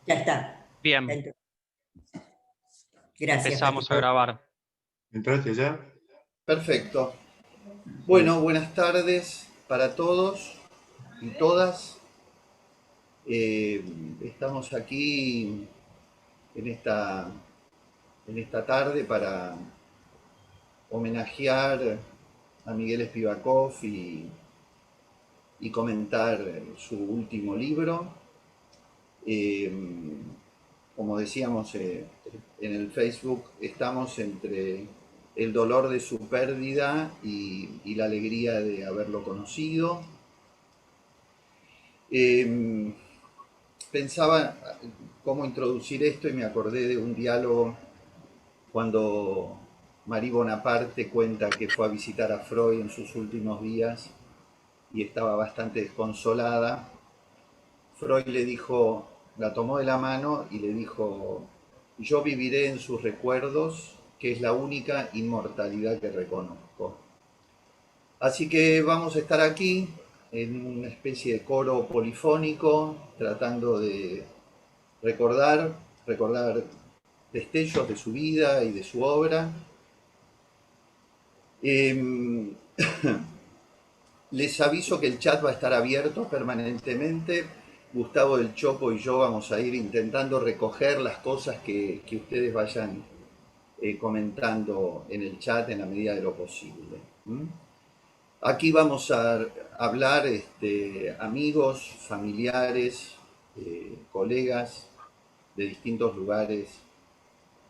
Ya está. Bien, Gracias. empezamos a grabar. ¿Entraste ya? Perfecto. Bueno, buenas tardes para todos y todas. Estamos aquí en esta tarde para homenajear a Miguel Spivakov y comentar su último libro. Como decíamos en el Facebook, estamos entre el dolor de su pérdida y la alegría de haberlo conocido. Pensaba cómo introducir esto y me acordé de un diálogo cuando Marie Bonaparte cuenta que fue a visitar a Freud en sus últimos días y estaba bastante desconsolada. Freud le dijo, la tomó de la mano y le dijo: yo viviré en sus recuerdos, que es la única inmortalidad que reconozco. Así que vamos a estar aquí en una especie de coro polifónico, tratando de recordar destellos de su vida y de su obra. Les aviso que el chat va a estar abierto permanentemente. Gustavo del Chopo y yo vamos a ir intentando recoger las cosas que ustedes vayan comentando en el chat en la medida de lo posible. Aquí vamos a hablar amigos, familiares, colegas de distintos lugares,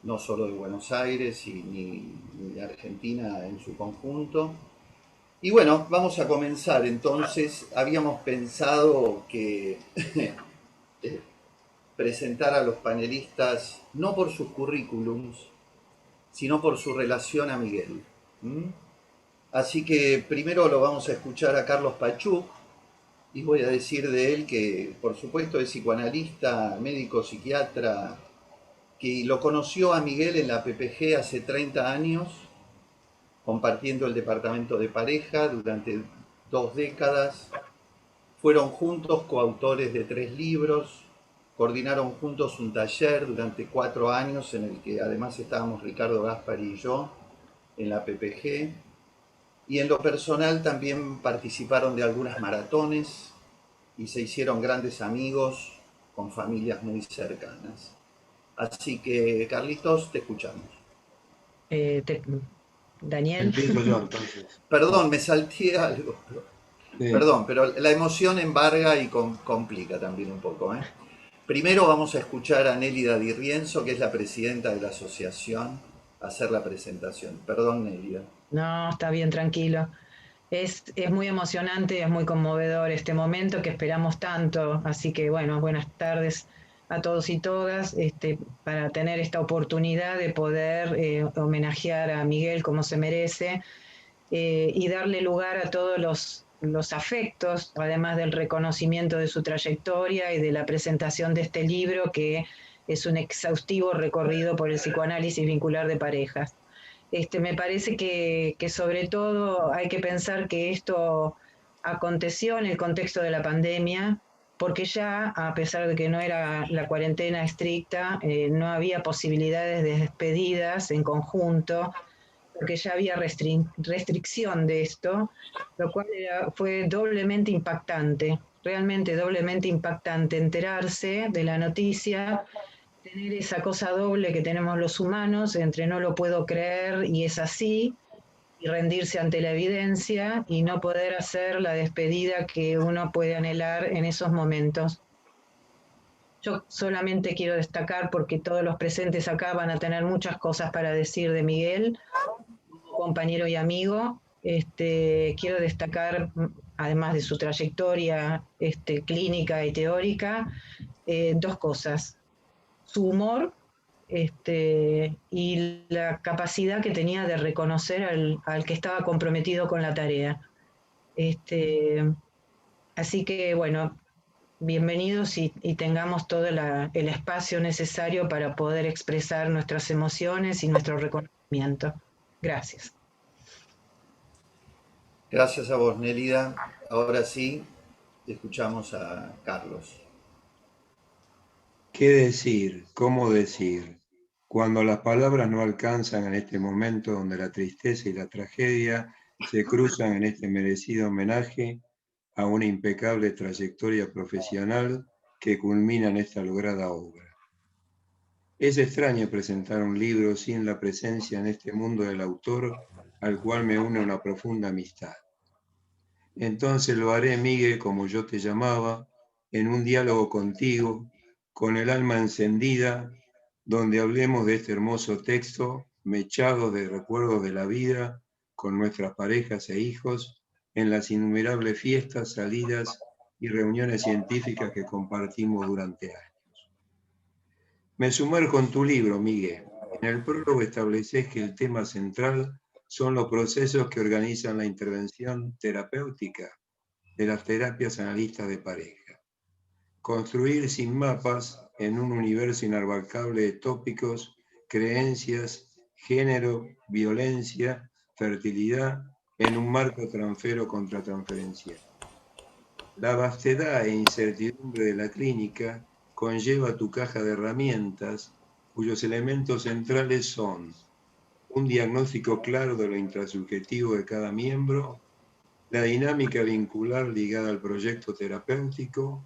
no solo de Buenos Aires ni de Argentina en su conjunto. Y bueno, vamos a comenzar entonces. Habíamos pensado que presentar a los panelistas no por sus currículums, sino por su relación a Miguel. Así que primero lo vamos a escuchar a Carlos Pachuk, y voy a decir de él que, por supuesto, es psicoanalista, médico, psiquiatra, que lo conoció a Miguel en la PPG hace 30 años, compartiendo el departamento de pareja durante 2 décadas. Fueron juntos coautores de 3 libros, coordinaron juntos un taller durante 4 años en el que además estábamos Ricardo Gaspari y yo en la PPG. Y en lo personal también participaron de algunas maratones y se hicieron grandes amigos con familias muy cercanas. Así que, Carlitos, te escuchamos. Daniel. Empiezo yo entonces. Perdón, me salté algo. Sí. Perdón, pero la emoción embarga y complica también un poco. Primero vamos a escuchar a Nélida Di Rienzo, que es la presidenta de la asociación, hacer la presentación. Perdón, Nélida. No, está bien, tranquilo. Es muy emocionante, es muy conmovedor este momento que esperamos tanto. Así que bueno, buenas tardes a todos y todas, para tener esta oportunidad de poder homenajear a Miguel como se merece, y darle lugar a todos los afectos, además del reconocimiento de su trayectoria y de la presentación de este libro, que es un exhaustivo recorrido por el psicoanálisis vincular de parejas. Me parece que sobre todo hay que pensar que esto aconteció en el contexto de la pandemia, porque ya, a pesar de que no era la cuarentena estricta, no había posibilidades de despedidas en conjunto, porque ya había restricción de esto, lo cual fue doblemente impactante, realmente doblemente impactante enterarse de la noticia, tener esa cosa doble que tenemos los humanos entre no lo puedo creer y es así, y rendirse ante la evidencia y no poder hacer la despedida que uno puede anhelar en esos momentos. Yo solamente quiero destacar, porque todos los presentes acá van a tener muchas cosas para decir de Miguel, compañero y amigo. Quiero destacar, además de su trayectoria clínica y teórica, 2 cosas: su humor, y la capacidad que tenía de reconocer al que estaba comprometido con la tarea. Así que bueno, bienvenidos y tengamos todo el espacio necesario para poder expresar nuestras emociones y nuestro reconocimiento. Gracias. Gracias a vos, Nélida. Ahora sí, escuchamos a Carlos. ¿Qué decir? ¿Cómo decir? Cuando las palabras no alcanzan en este momento donde la tristeza y la tragedia se cruzan en este merecido homenaje a una impecable trayectoria profesional que culmina en esta lograda obra. Es extraño presentar un libro sin la presencia en este mundo del autor al cual me une una profunda amistad. Entonces lo haré, Miguel, como yo te llamaba, en un diálogo contigo, con el alma encendida, donde hablemos de este hermoso texto, mechado de recuerdos de la vida, con nuestras parejas e hijos, en las innumerables fiestas, salidas y reuniones científicas que compartimos durante años. Me sumerjo en tu libro, Miguel. En el prólogo estableces que el tema central son los procesos que organizan la intervención terapéutica de las terapias analistas de pareja. Construir sin mapas en un universo inabarcable de tópicos, creencias, género, violencia, fertilidad, en un marco transfero contra transferencial. La vastedad e incertidumbre de la clínica conlleva tu caja de herramientas, cuyos elementos centrales son un diagnóstico claro de lo intrasubjetivo de cada miembro, la dinámica vincular ligada al proyecto terapéutico,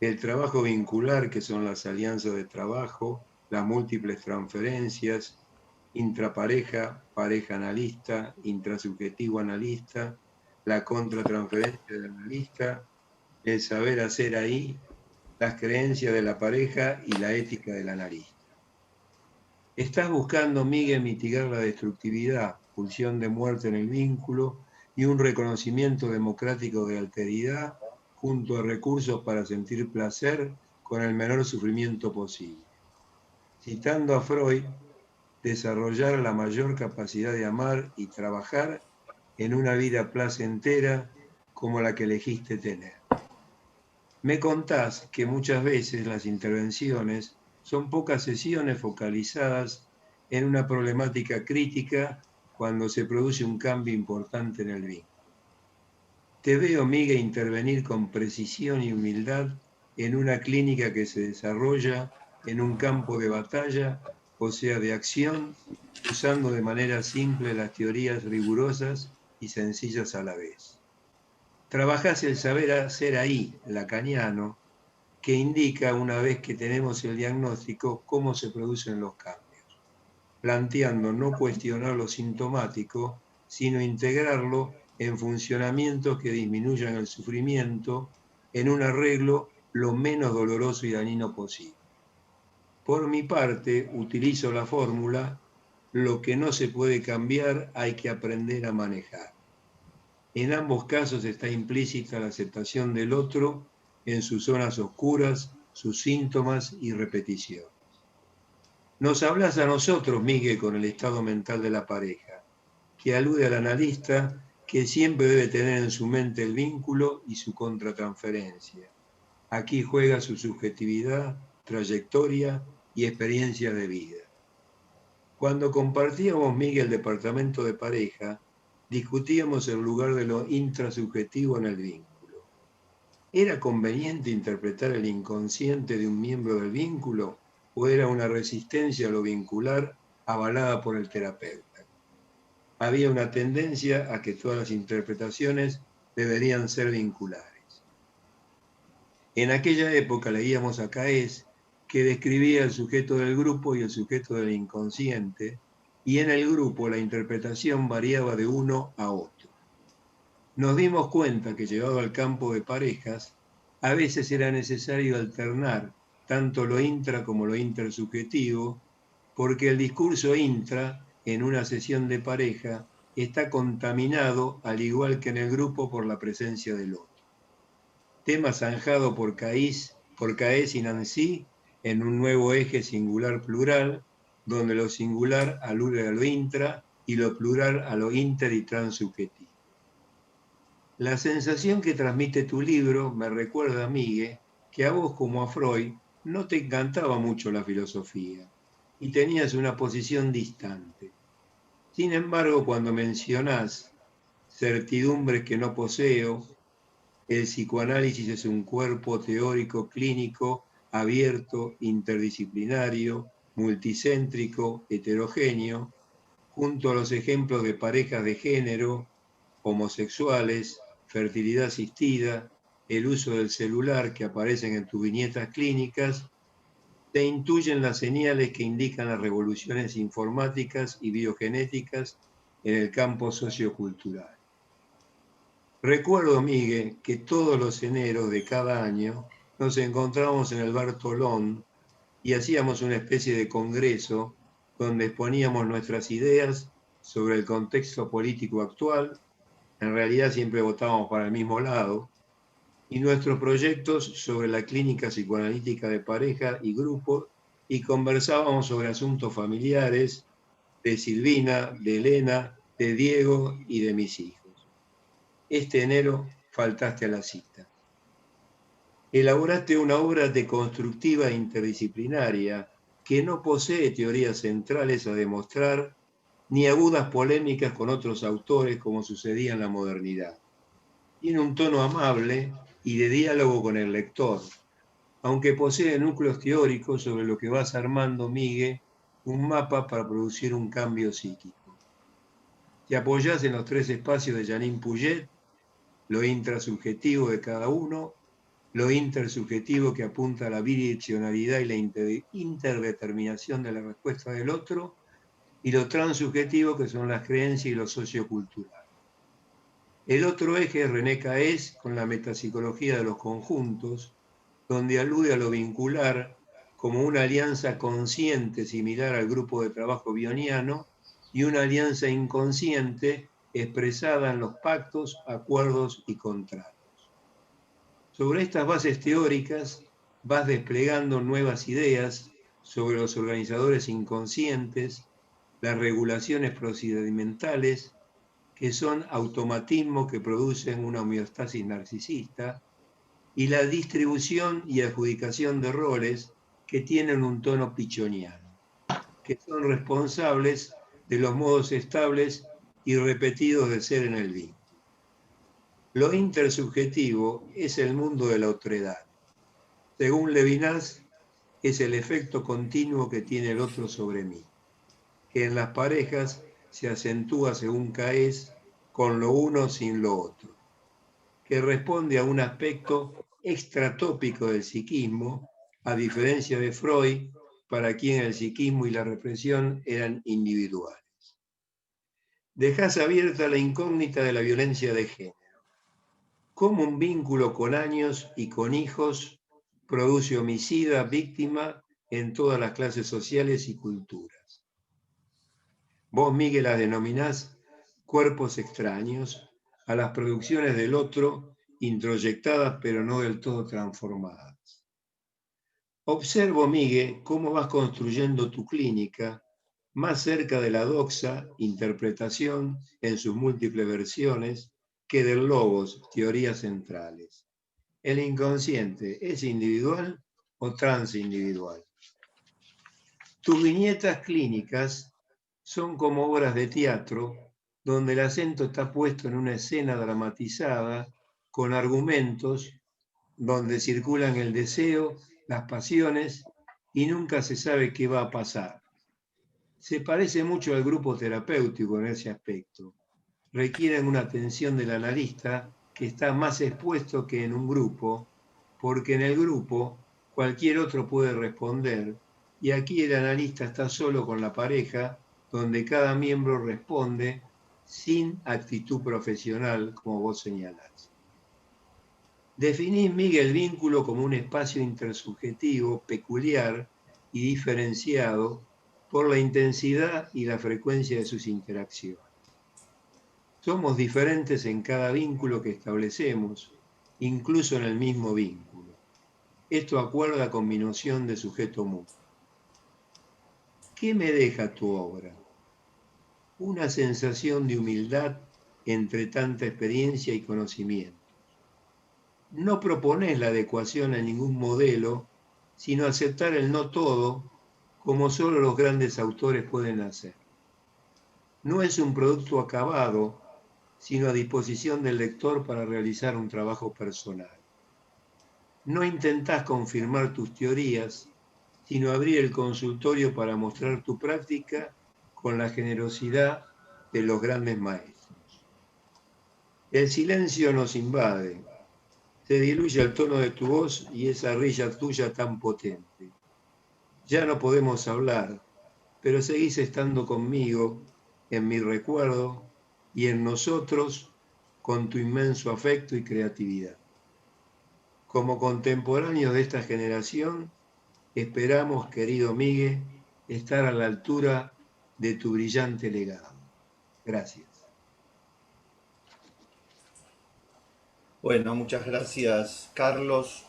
el trabajo vincular, que son las alianzas de trabajo, las múltiples transferencias, intrapareja, pareja analista, intrasubjetivo analista, la contratransferencia del analista, el saber hacer ahí, las creencias de la pareja y la ética del analista. Estás buscando, Miguel, mitigar la destructividad, pulsión de muerte en el vínculo y un reconocimiento democrático de alteridad junto a recursos para sentir placer con el menor sufrimiento posible. Citando a Freud, desarrollar la mayor capacidad de amar y trabajar en una vida placentera como la que elegiste tener. Me contás que muchas veces las intervenciones son pocas sesiones focalizadas en una problemática crítica cuando se produce un cambio importante en el vínculo. Te veo, Miguel, intervenir con precisión y humildad en una clínica que se desarrolla en un campo de batalla, o sea, de acción, usando de manera simple las teorías rigurosas y sencillas a la vez. Trabajás el saber hacer ahí, lacaniano, que indica, una vez que tenemos el diagnóstico, cómo se producen los cambios, planteando no cuestionar lo sintomático, sino integrarlo en funcionamientos que disminuyan el sufrimiento en un arreglo lo menos doloroso y dañino posible. Por mi parte, utilizo la fórmula: lo que no se puede cambiar hay que aprender a manejar. En ambos casos está implícita la aceptación del otro en sus zonas oscuras, sus síntomas y repeticiones. Nos hablas a nosotros, Miguel, con el estado mental de la pareja, que alude al analista que siempre debe tener en su mente el vínculo y su contratransferencia. Aquí juega su subjetividad, trayectoria y experiencia de vida. Cuando compartíamos, Miguel, el departamento de pareja, discutíamos el lugar de lo intrasubjetivo en el vínculo. ¿Era conveniente interpretar el inconsciente de un miembro del vínculo o era una resistencia a lo vincular avalada por el terapeuta? Había una tendencia a que todas las interpretaciones deberían ser vinculares. En aquella época leíamos a Caes, que describía el sujeto del grupo y el sujeto del inconsciente, y en el grupo la interpretación variaba de uno a otro. Nos dimos cuenta que, llegado al campo de parejas, a veces era necesario alternar tanto lo intra como lo intersubjetivo, porque el discurso intra en una sesión de pareja está contaminado, al igual que en el grupo, por la presencia del otro. Tema zanjado por Caes y Nancy en un nuevo eje singular-plural, donde lo singular alude a lo intra y lo plural a lo inter y transsubjetivo. La sensación que transmite tu libro me recuerda, Miguel, que a vos, como a Freud, no te encantaba mucho la filosofía y tenías una posición distante. Sin embargo, cuando mencionás certidumbres que no poseo, el psicoanálisis es un cuerpo teórico clínico abierto, interdisciplinario, multicéntrico, heterogéneo, junto a los ejemplos de parejas de género, homosexuales, fertilidad asistida, el uso del celular que aparecen en tus viñetas clínicas, te intuyen las señales que indican las revoluciones informáticas y biogenéticas en el campo sociocultural. Recuerdo, Miguel, que todos los eneros de cada año nos encontrábamos en el Bar Tolón y hacíamos una especie de congreso donde exponíamos nuestras ideas sobre el contexto político actual, en realidad siempre votábamos para el mismo lado, y nuestros proyectos sobre la clínica psicoanalítica de pareja y grupo, y conversábamos sobre asuntos familiares de Silvina, de Elena, de Diego y de mis hijos. Este enero faltaste a la cita. Elaboraste una obra deconstructiva e interdisciplinaria que no posee teorías centrales a demostrar ni agudas polémicas con otros autores como sucedía en la modernidad. Tiene un tono amable y de diálogo con el lector, aunque posee núcleos teóricos sobre lo que vas armando, Miguel, un mapa para producir un cambio psíquico. Te apoyás en los 3 espacios de Janine Puget, lo intrasubjetivo de cada uno, lo intersubjetivo que apunta a la bidireccionalidad y la interdeterminación de la respuesta del otro, y lo transsubjetivo que son las creencias y lo sociocultural. El otro eje es René Caes con la metapsicología de los conjuntos, donde alude a lo vincular como una alianza consciente similar al grupo de trabajo bioniano y una alianza inconsciente expresada en los pactos, acuerdos y contratos. Sobre estas bases teóricas vas desplegando nuevas ideas sobre los organizadores inconscientes, las regulaciones procedimentales, que son automatismos que producen una homeostasis narcisista, y la distribución y adjudicación de roles que tienen un tono pichoniano, que son responsables de los modos estables y repetidos de ser en el vínculo. Lo intersubjetivo es el mundo de la otredad. Según Levinas, es el efecto continuo que tiene el otro sobre mí, que en las parejas se acentúa según Caes con lo uno sin lo otro, que responde a un aspecto extratópico del psiquismo, a diferencia de Freud, para quien el psiquismo y la represión eran individuales. Dejás abierta la incógnita de la violencia de género. ¿Cómo un vínculo con años y con hijos produce homicida, víctima en todas las clases sociales y culturas? Vos, Miguel, las denominás cuerpos extraños a las producciones del otro, introyectadas pero no del todo transformadas. Observo, Miguel, cómo vas construyendo tu clínica más cerca de la doxa, interpretación en sus múltiples versiones, que del logos, teorías centrales. ¿El inconsciente es individual o transindividual? Tus viñetas clínicas son como obras de teatro donde el acento está puesto en una escena dramatizada con argumentos donde circulan el deseo, las pasiones y nunca se sabe qué va a pasar. Se parece mucho al grupo terapéutico en ese aspecto. Requieren una atención del analista que está más expuesto que en un grupo, porque en el grupo cualquier otro puede responder y aquí el analista está solo con la pareja, donde cada miembro responde sin actitud profesional, como vos señalás. Definís, Miguel, el vínculo como un espacio intersubjetivo, peculiar y diferenciado por la intensidad y la frecuencia de sus interacciones. Somos diferentes en cada vínculo que establecemos, incluso en el mismo vínculo. Esto acuerda con mi noción de sujeto mutuo. ¿Qué me deja tu obra? Una sensación de humildad entre tanta experiencia y conocimiento. No propones la adecuación a ningún modelo, sino aceptar el no todo, como solo los grandes autores pueden hacer. No es un producto acabado, sino a disposición del lector para realizar un trabajo personal. no intentás confirmar tus teorías, sino abrir el consultorio para mostrar tu práctica con la generosidad de los grandes maestros. El silencio nos invade, se diluye el tono de tu voz y esa risa tuya tan potente. Ya no podemos hablar, pero seguís estando conmigo, en mi recuerdo y en nosotros, con tu inmenso afecto y creatividad. Como contemporáneos de esta generación, esperamos, querido Miguel, estar a la altura de tu brillante legado. Gracias. Bueno, muchas gracias, Carlos.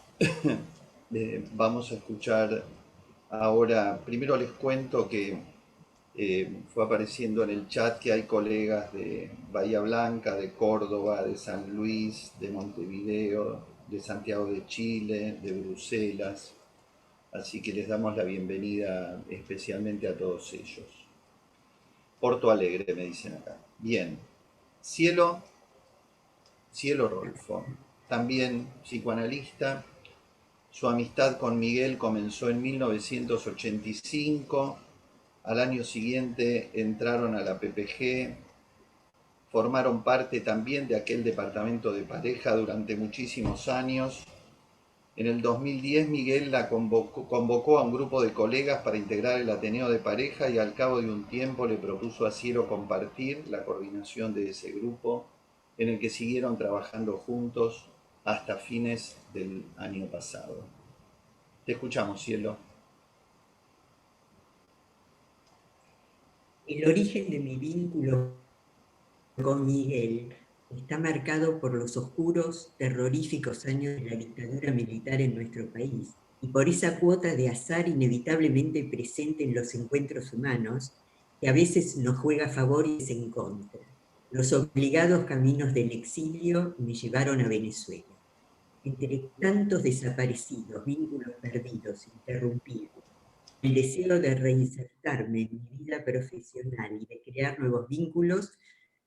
Vamos a escuchar ahora, primero les cuento que fue apareciendo en el chat que hay colegas de Bahía Blanca, de Córdoba, de San Luis, de Montevideo, de Santiago de Chile, de Bruselas. Así que les damos la bienvenida especialmente a todos ellos. Porto Alegre, me dicen acá. Bien. Cielo Rolfo, también psicoanalista. Su amistad con Miguel comenzó en 1985. Al año siguiente entraron a la PPG, formaron parte también de aquel departamento de pareja durante muchísimos años. En el 2010 Miguel la convocó a un grupo de colegas para integrar el Ateneo de Pareja y al cabo de un tiempo le propuso a Cielo compartir la coordinación de ese grupo en el que siguieron trabajando juntos hasta fines del año pasado. Te escuchamos, Cielo. El origen de mi vínculo con Miguel está marcado por los oscuros, terroríficos años de la dictadura militar en nuestro país y por esa cuota de azar inevitablemente presente en los encuentros humanos que a veces nos juega a favor y en contra. Los obligados caminos del exilio me llevaron a Venezuela. Entre tantos desaparecidos, vínculos perdidos, interrumpidos, el deseo de reinsertarme en mi vida profesional y de crear nuevos vínculos,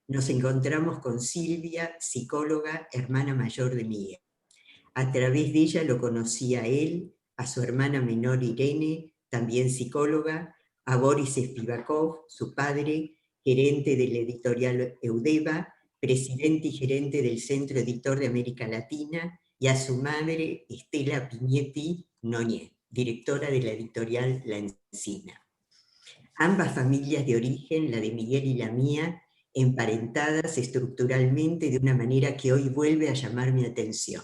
nos encontramos con Silvia, psicóloga, hermana mayor de Miguel. A través de ella lo conocí a él, a su hermana menor Irene, también psicóloga, a Boris Spivakov, su padre, gerente de la editorial Eudeva, presidente y gerente del Centro Editor de América Latina, y a su madre, Estela Piñetti Noñez, directora de la editorial La Encina. Ambas familias de origen, la de Miguel y la mía, emparentadas estructuralmente de una manera que hoy vuelve a llamar mi atención.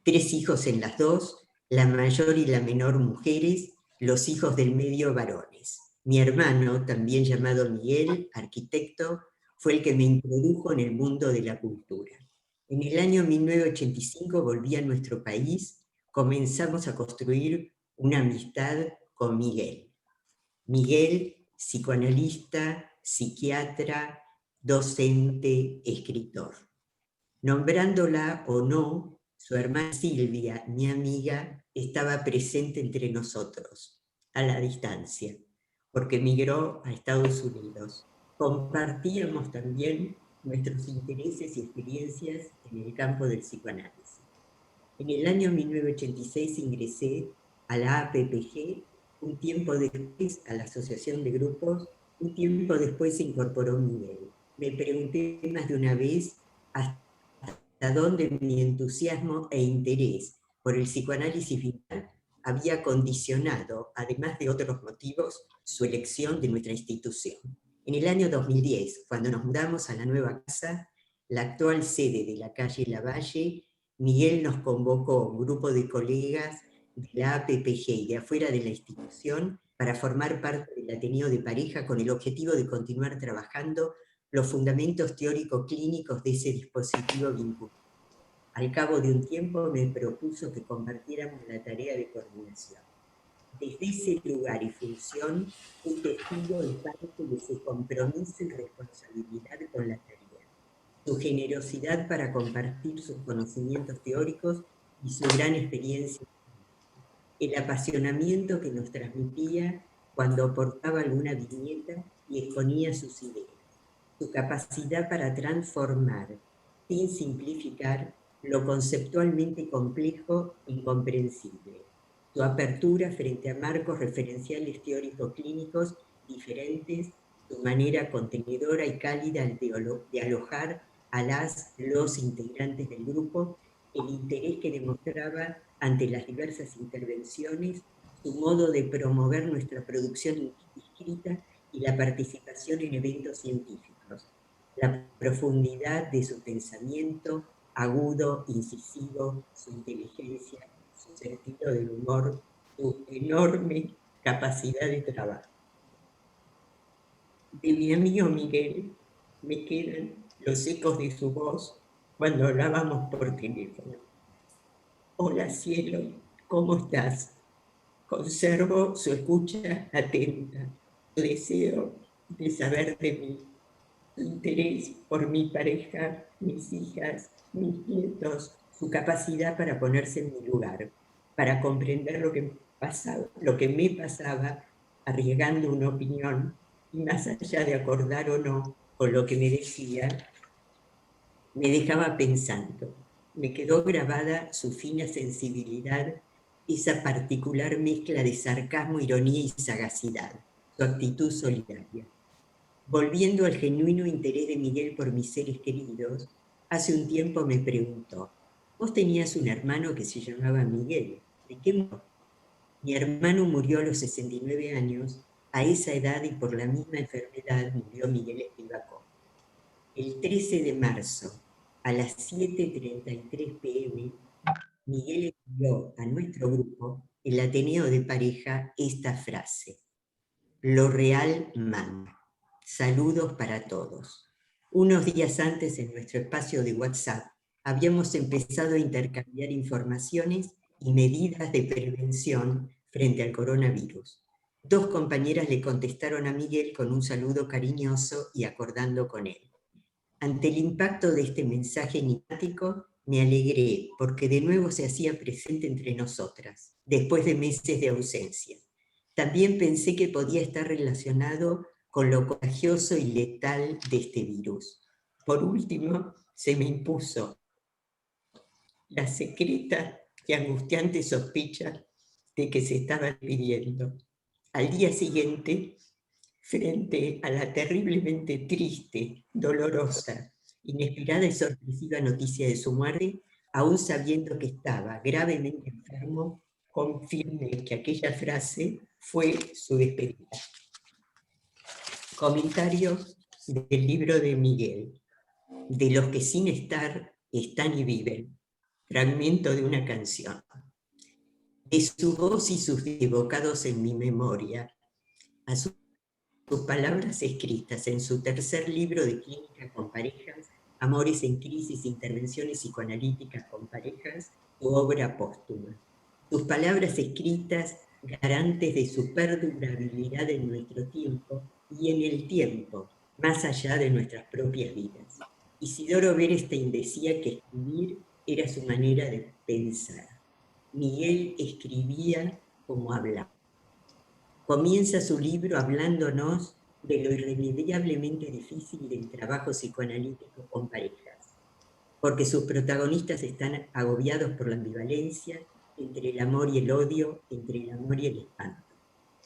3 hijos en las dos, la mayor y la menor mujeres, los hijos del medio varones. Mi hermano, también llamado Miguel, arquitecto, fue el que me introdujo en el mundo de la cultura. En el año 1985 volví a nuestro país, comenzamos a construir una amistad con Miguel. Miguel, psicoanalista, psiquiatra, docente, escritor. Nombrándola o no, su hermana Silvia, mi amiga, estaba presente entre nosotros, a la distancia, porque emigró a Estados Unidos. Compartíamos también nuestros intereses y experiencias en el campo del psicoanálisis. En el año 1986 ingresé a la APPG, un tiempo después a la Asociación de Grupos, un tiempo después se incorporó Miguel. Me pregunté más de una vez hasta dónde mi entusiasmo e interés por el psicoanálisis vital había condicionado, además de otros motivos, su elección de nuestra institución. En el año 2010, cuando nos mudamos a la nueva casa, la actual sede de la calle Lavalle, Miguel nos convocó, un grupo de colegas de la APPG y de afuera de la institución, para formar parte del Ateneo de Pareja con el objetivo de continuar trabajando los fundamentos teórico-clínicos de ese dispositivo vinculado. Al cabo de un tiempo me propuso que compartiéramos la tarea de coordinación. Desde ese lugar y función, fui testigo en parte de su compromiso y responsabilidad con la tarea, su generosidad para compartir sus conocimientos teóricos y su gran experiencia, el apasionamiento que nos transmitía cuando aportaba alguna viñeta y exponía sus ideas, su capacidad para transformar, sin simplificar, lo conceptualmente complejo e incomprensible, su apertura frente a marcos referenciales teórico-clínicos diferentes, su manera contenedora y cálida de alojar a los integrantes del grupo, el interés que demostraba ante las diversas intervenciones, su modo de promover nuestra producción inscrita y la participación en eventos científicos, la profundidad de su pensamiento, agudo, incisivo, su inteligencia, su sentido del humor, su enorme capacidad de trabajo. De mi amigo Miguel me quedan los ecos de su voz cuando hablábamos por teléfono. Hola cielo, ¿cómo estás? Conservo su escucha atenta, su deseo de saber de mí, su interés por mi pareja, mis hijas, mis nietos, su capacidad para ponerse en mi lugar, para comprender lo que me pasaba, arriesgando una opinión, y más allá de acordar o no con lo que me decía, me dejaba pensando. Me quedó grabada su fina sensibilidad, esa particular mezcla de sarcasmo, ironía y sagacidad, su actitud solidaria. Volviendo al genuino interés de Miguel por mis seres queridos, hace un tiempo me preguntó, vos tenías un hermano que se llamaba Miguel, ¿de qué murió? Mi hermano murió a los 69 años, a esa edad y por la misma enfermedad murió Miguel Espivacó. El 13 de marzo, a las 7:33 p.m., Miguel envió a nuestro grupo, el Ateneo de Pareja, esta frase: lo real manda. Saludos para todos. Unos días antes, en nuestro espacio de WhatsApp, habíamos empezado a intercambiar informaciones y medidas de prevención frente al coronavirus. 2 compañeras le contestaron a Miguel con un saludo cariñoso y acordando con él. Ante el impacto de este mensaje enigmático, me alegré porque de nuevo se hacía presente entre nosotras, después de meses de ausencia. También pensé que podía estar relacionado con lo contagioso y letal de este virus. Por último, se me impuso la secreta y angustiante sospecha de que se estaba despidiendo. Al día siguiente, frente a la terriblemente triste, dolorosa, inesperada y sorpresiva noticia de su muerte, aún sabiendo que estaba gravemente enfermo, confirmé que aquella frase fue su despedida. Comentario del libro de Miguel, de los que sin estar están y viven, fragmento de una canción. De su voz y sus evocados en mi memoria, a sus palabras escritas en su tercer libro de clínica con parejas, Amores en crisis, intervenciones psicoanalíticas con parejas, su obra póstuma. Sus palabras escritas, garantes de su perdurabilidad en nuestro tiempo y en el tiempo, más allá de nuestras propias vidas. Isidoro Berenstein decía que escribir era su manera de pensar. Miguel escribía como hablaba. Comienza su libro hablándonos de lo irremediablemente difícil del trabajo psicoanalítico con parejas, porque sus protagonistas están agobiados por la ambivalencia entre el amor y el odio, entre el amor y el espanto,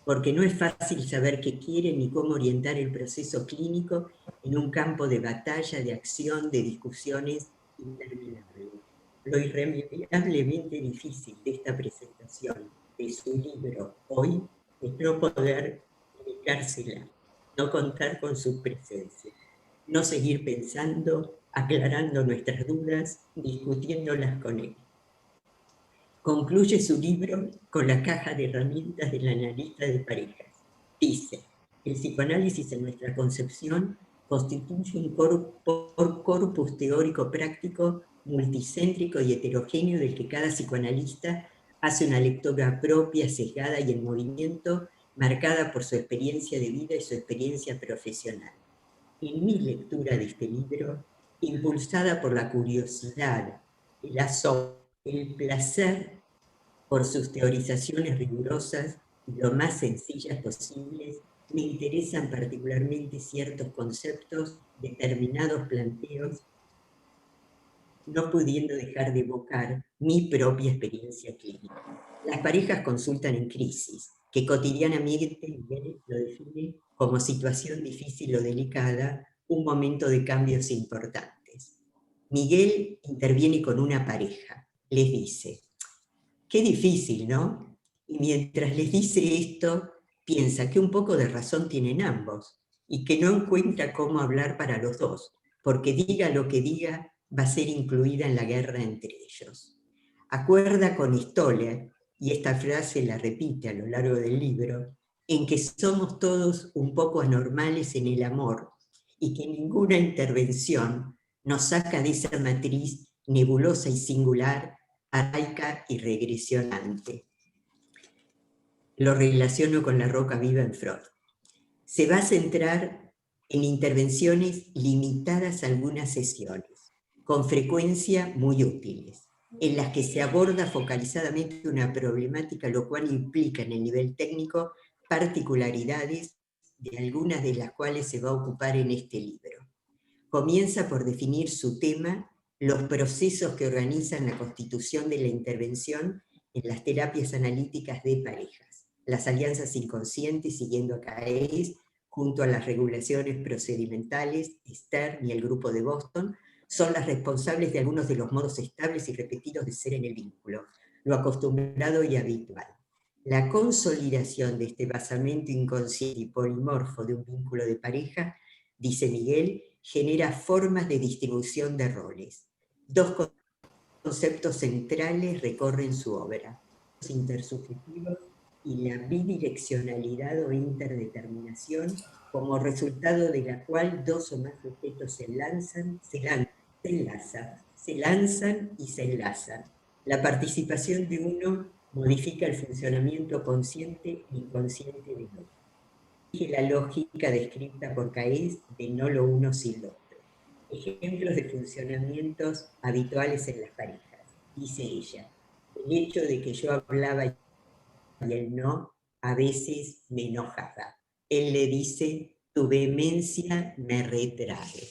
porque no es fácil saber qué quieren ni cómo orientar el proceso clínico en un campo de batalla, de acción, de discusiones interminables. Lo irremediablemente difícil de esta presentación de su libro hoy es no poder dedicársela, no contar con su presencia, no seguir pensando, aclarando nuestras dudas, discutiéndolas con él. Concluye su libro con la caja de herramientas del analista de parejas. Dice, el psicoanálisis en nuestra concepción constituye un corpus teórico práctico multicéntrico y heterogéneo del que cada psicoanalista hace una lectura propia, sesgada y en movimiento, marcada por su experiencia de vida y su experiencia profesional. En mi lectura de este libro, impulsada por la curiosidad, el asombro, el placer por sus teorizaciones rigurosas y lo más sencillas posibles, me interesan particularmente ciertos conceptos, determinados planteos no pudiendo dejar de evocar mi propia experiencia clínica. Las parejas consultan en crisis, que cotidianamente Miguel lo define como situación difícil o delicada, un momento de cambios importantes. Miguel interviene con una pareja, les dice, qué difícil, ¿no? Y mientras les dice esto, piensa que un poco de razón tienen ambos y que no encuentra cómo hablar para los dos, porque diga lo que diga, va a ser incluida en la guerra entre ellos. Acuerda con Stoller, y esta frase la repite a lo largo del libro, en que somos todos un poco anormales en el amor y que ninguna intervención nos saca de esa matriz nebulosa y singular, arcaica y regresionante. Lo relaciono con la roca viva en Freud. Se va a centrar en intervenciones limitadas a algunas sesiones, con frecuencia muy útiles, en las que se aborda focalizadamente una problemática, lo cual implica en el nivel técnico particularidades de algunas de las cuales se va a ocupar en este libro. Comienza por definir su tema, los procesos que organizan la constitución de la intervención en las terapias analíticas de parejas, las alianzas inconscientes siguiendo a Caes, junto a las regulaciones procedimentales, Stern y el grupo de Boston, son las responsables de algunos de los modos estables y repetidos de ser en el vínculo, lo acostumbrado y habitual. La consolidación de este basamento inconsciente y polimorfo de un vínculo de pareja, dice Miguel, genera formas de distribución de roles. Dos conceptos centrales recorren su obra, los intersubjetivos y la bidireccionalidad o interdeterminación, como resultado de la cual dos o más sujetos se lanzan y se enlazan. La participación de uno modifica el funcionamiento consciente e inconsciente del otro. La lógica descrita por Caes de no lo uno sin lo otro. Ejemplos de funcionamientos habituales en las parejas. Dice ella, el hecho de que yo hablaba y él no, a veces me enojaba. Él le dice, tu vehemencia me retrae.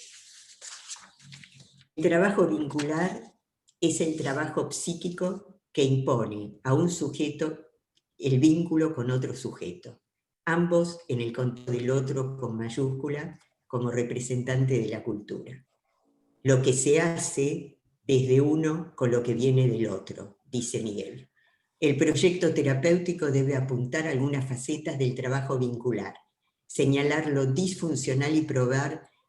El trabajo vincular es el trabajo psíquico que impone a un sujeto el vínculo con otro sujeto, ambos en el control del otro con mayúscula como representante de la cultura. Lo que se hace desde uno con lo que viene del otro, dice Miguel. El proyecto terapéutico debe apuntar a algunas facetas del trabajo vincular, señalar lo disfuncional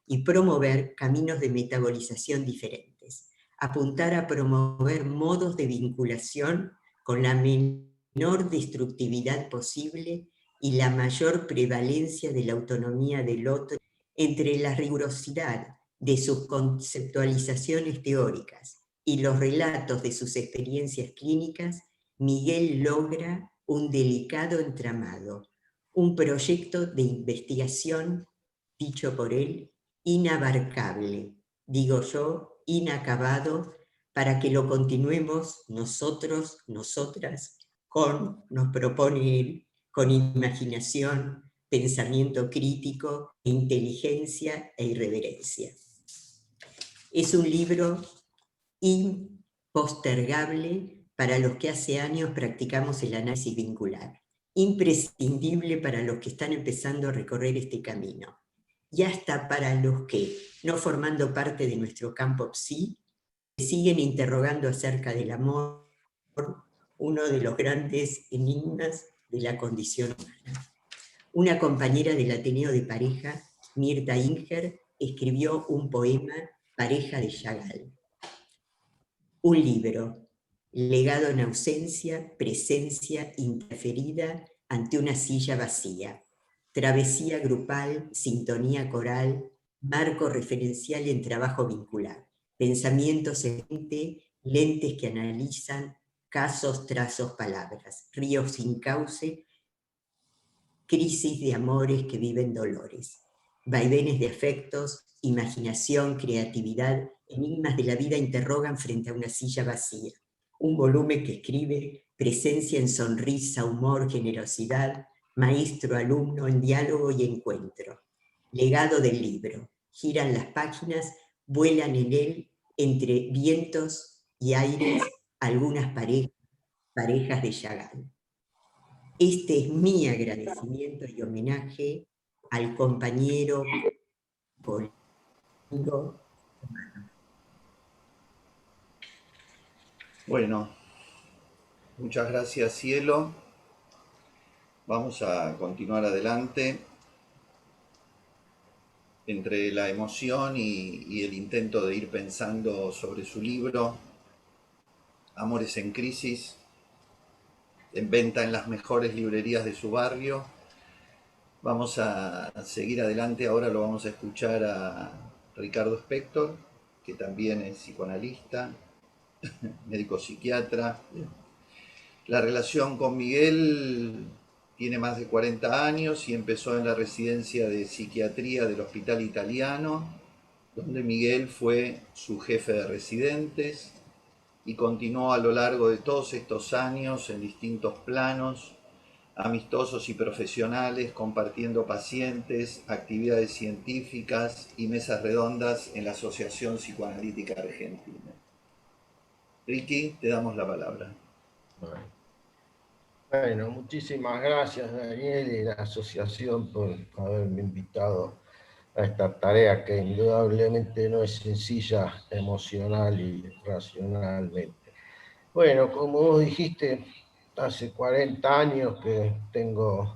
y promover caminos de metabolización diferentes, apuntar a promover modos de vinculación con la menor destructividad posible y la mayor prevalencia de la autonomía del otro entre la rigurosidad de sus conceptualizaciones teóricas y los relatos de sus experiencias clínicas. Miguel logra un delicado entramado, un proyecto de investigación, dicho por él, inabarcable, digo yo, inacabado, para que lo continuemos nosotros, nosotras, nos propone él, con imaginación, pensamiento crítico, inteligencia e irreverencia. Es un libro impostergable para los que hace años practicamos el análisis vincular, imprescindible para los que están empezando a recorrer este camino, y hasta para los que, no formando parte de nuestro campo psi, siguen interrogando acerca del amor, uno de los grandes enigmas de la condición humana. Una compañera del Ateneo de Pareja, Mirta Inger, escribió un poema, Pareja de Chagall. Un libro, legado en ausencia, presencia interferida ante una silla vacía, travesía grupal, sintonía coral, marco referencial en trabajo vincular, pensamientos en mente, lentes que analizan, casos, trazos, palabras, ríos sin cauce, crisis de amores que viven dolores, vaivenes de afectos, imaginación, creatividad, enigmas de la vida interrogan frente a una silla vacía. Un volumen que escribe presencia en sonrisa, humor, generosidad, maestro-alumno en diálogo y encuentro. Legado del libro. Giran las páginas, vuelan en él entre vientos y aires algunas parejas de Chagall. Este es mi agradecimiento y homenaje al compañero político. Bueno, muchas gracias, Cielo. Vamos a continuar adelante. Entre la emoción y el intento de ir pensando sobre su libro, Amores en Crisis, en venta en las mejores librerías de su barrio. Vamos a seguir adelante. Ahora lo vamos a escuchar a Ricardo Spector, que también es psicoanalista, médico psiquiatra. La relación con Miguel tiene más de 40 años y empezó en la residencia de psiquiatría del Hospital Italiano, donde Miguel fue su jefe de residentes y continuó a lo largo de todos estos años en distintos planos, amistosos y profesionales, compartiendo pacientes, actividades científicas y mesas redondas en la Asociación Psicoanalítica Argentina. Ricky, te damos la palabra. Bueno, muchísimas gracias, Daniel, y la asociación por haberme invitado a esta tarea que indudablemente no es sencilla emocional y racionalmente. Bueno, como vos dijiste, hace 40 años que tengo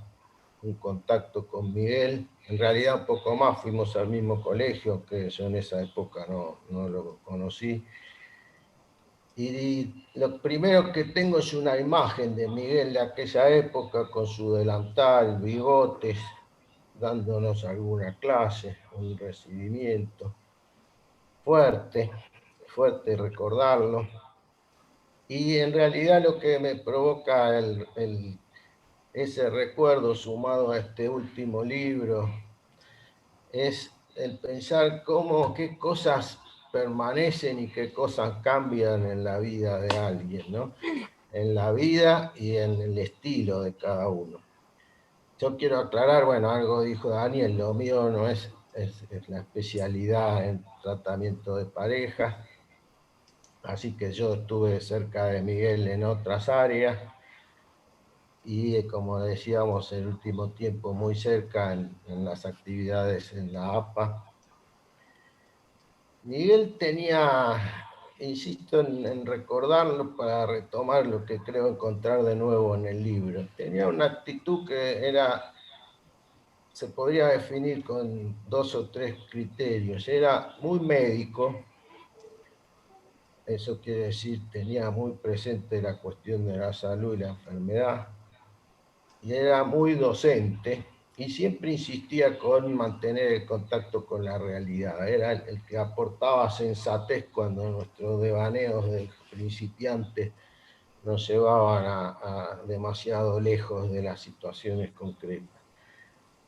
un contacto con Miguel, en realidad un poco más, fuimos al mismo colegio, que yo en esa época no lo conocí. Y lo primero que tengo es una imagen de Miguel de aquella época con su delantal, bigotes, dándonos alguna clase, un recibimiento. Fuerte recordarlo. Y en realidad lo que me provoca ese recuerdo sumado a este último libro es el pensar qué cosas permanecen y qué cosas cambian en la vida de alguien, ¿no? En la vida y en el estilo de cada uno. Yo quiero aclarar, bueno, algo dijo Daniel, lo mío no es la especialidad en tratamiento de parejas, así que yo estuve cerca de Miguel en otras áreas y, como decíamos, el último tiempo muy cerca en las actividades en la APA. Miguel tenía, insisto en recordarlo para retomar lo que creo encontrar de nuevo en el libro, tenía una actitud que se podría definir con 2 o 3 criterios. Era muy médico, eso quiere decir tenía muy presente la cuestión de la salud y la enfermedad, y era muy docente, y siempre insistía con mantener el contacto con la realidad. Era el que aportaba sensatez cuando nuestros devaneos de principiantes nos llevaban a demasiado lejos de las situaciones concretas.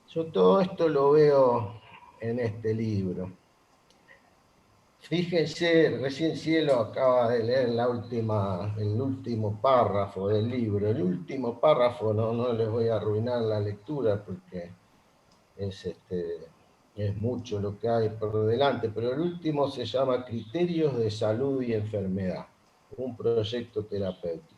Yo todo esto lo veo en este libro. Fíjense, recién Cielo acaba de leer el último párrafo del libro. El último párrafo, no les voy a arruinar la lectura porque es mucho lo que hay por delante, pero el último se llama Criterios de Salud y Enfermedad, un proyecto terapéutico.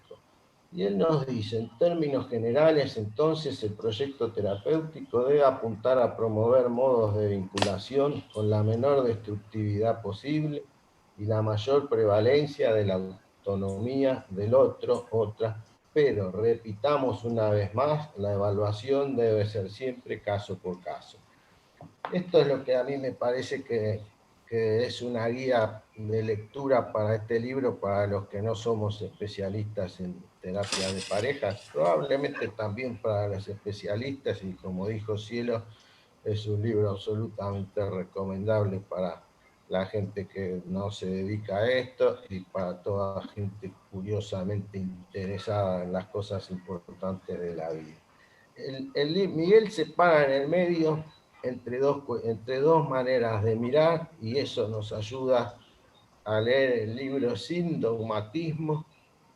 Y él nos dice, en términos generales, entonces, el proyecto terapéutico debe apuntar a promover modos de vinculación con la menor destructividad posible y la mayor prevalencia de la autonomía del otro, otra, pero, repitamos una vez más, la evaluación debe ser siempre caso por caso. Esto es lo que a mí me parece que es una guía de lectura para este libro, para los que no somos especialistas en terapia de parejas, probablemente también para los especialistas, y como dijo Cielo, es un libro absolutamente recomendable para la gente que no se dedica a esto y para toda gente curiosamente interesada en las cosas importantes de la vida. Miguel se para en el medio entre dos maneras de mirar, y eso nos ayuda a leer el libro sin dogmatismo.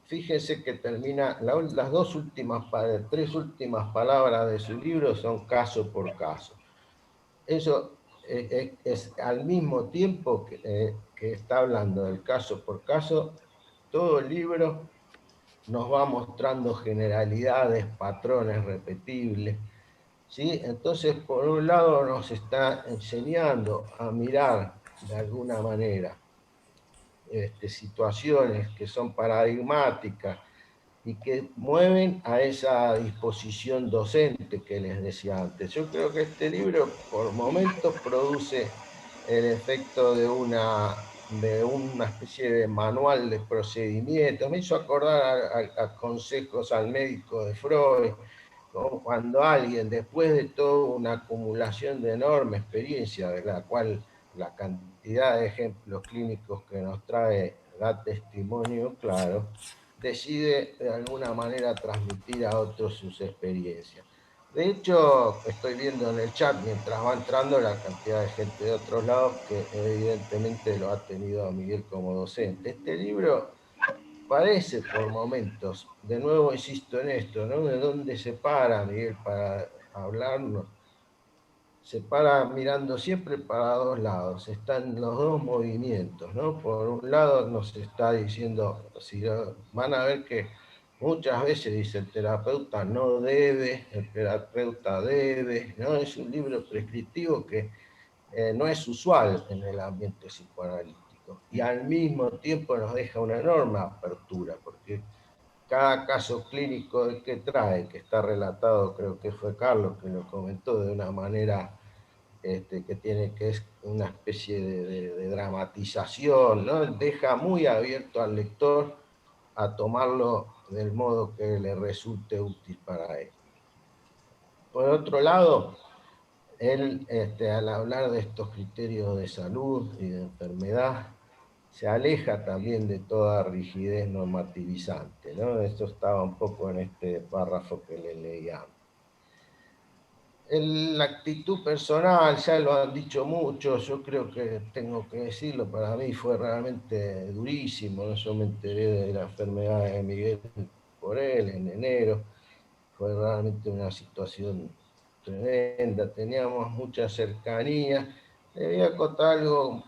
Fíjense que termina, las tres últimas palabras de su libro son caso por caso. Eso es al mismo tiempo que está hablando del caso por caso, todo el libro nos va mostrando generalidades, patrones repetibles, ¿sí? Entonces, por un lado nos está enseñando a mirar de alguna manera situaciones que son paradigmáticas y que mueven a esa disposición docente que les decía antes. Yo creo que este libro por momentos produce el efecto de una especie de manual de procedimientos. Me hizo acordar a consejos al médico de Freud, como cuando alguien, después de toda una acumulación de enorme experiencia, de la cual la cantidad de ejemplos clínicos que nos trae da testimonio claro, decide de alguna manera transmitir a otros sus experiencias. De hecho, estoy viendo en el chat mientras va entrando la cantidad de gente de otros lados que evidentemente lo ha tenido a Miguel como docente. Este libro parece por momentos, de nuevo insisto en esto, ¿no? ¿De dónde se para Miguel para hablarnos? Se para mirando siempre para dos lados, están los dos movimientos, ¿no? Por un lado nos está diciendo, si van a ver que muchas veces dice el terapeuta no debe, el terapeuta debe, ¿no? Es un libro prescriptivo que no es usual en el ambiente psicoanalítico y al mismo tiempo nos deja una enorme apertura, porque cada caso clínico que trae, que está relatado, creo que fue Carlos que lo comentó de una manera que es una especie de dramatización, ¿no? Deja muy abierto al lector a tomarlo del modo que le resulte útil para él. Por otro lado, él, al hablar de estos criterios de salud y de enfermedad, se aleja también de toda rigidez normativizante, ¿no? Eso estaba un poco en este párrafo que le leía. La actitud personal, ya lo han dicho muchos, yo creo que tengo que decirlo, para mí fue realmente durísimo, no yo me enteré de la enfermedad de Miguel por él en enero, fue realmente una situación tremenda, teníamos mucha cercanía. Le voy a contar algo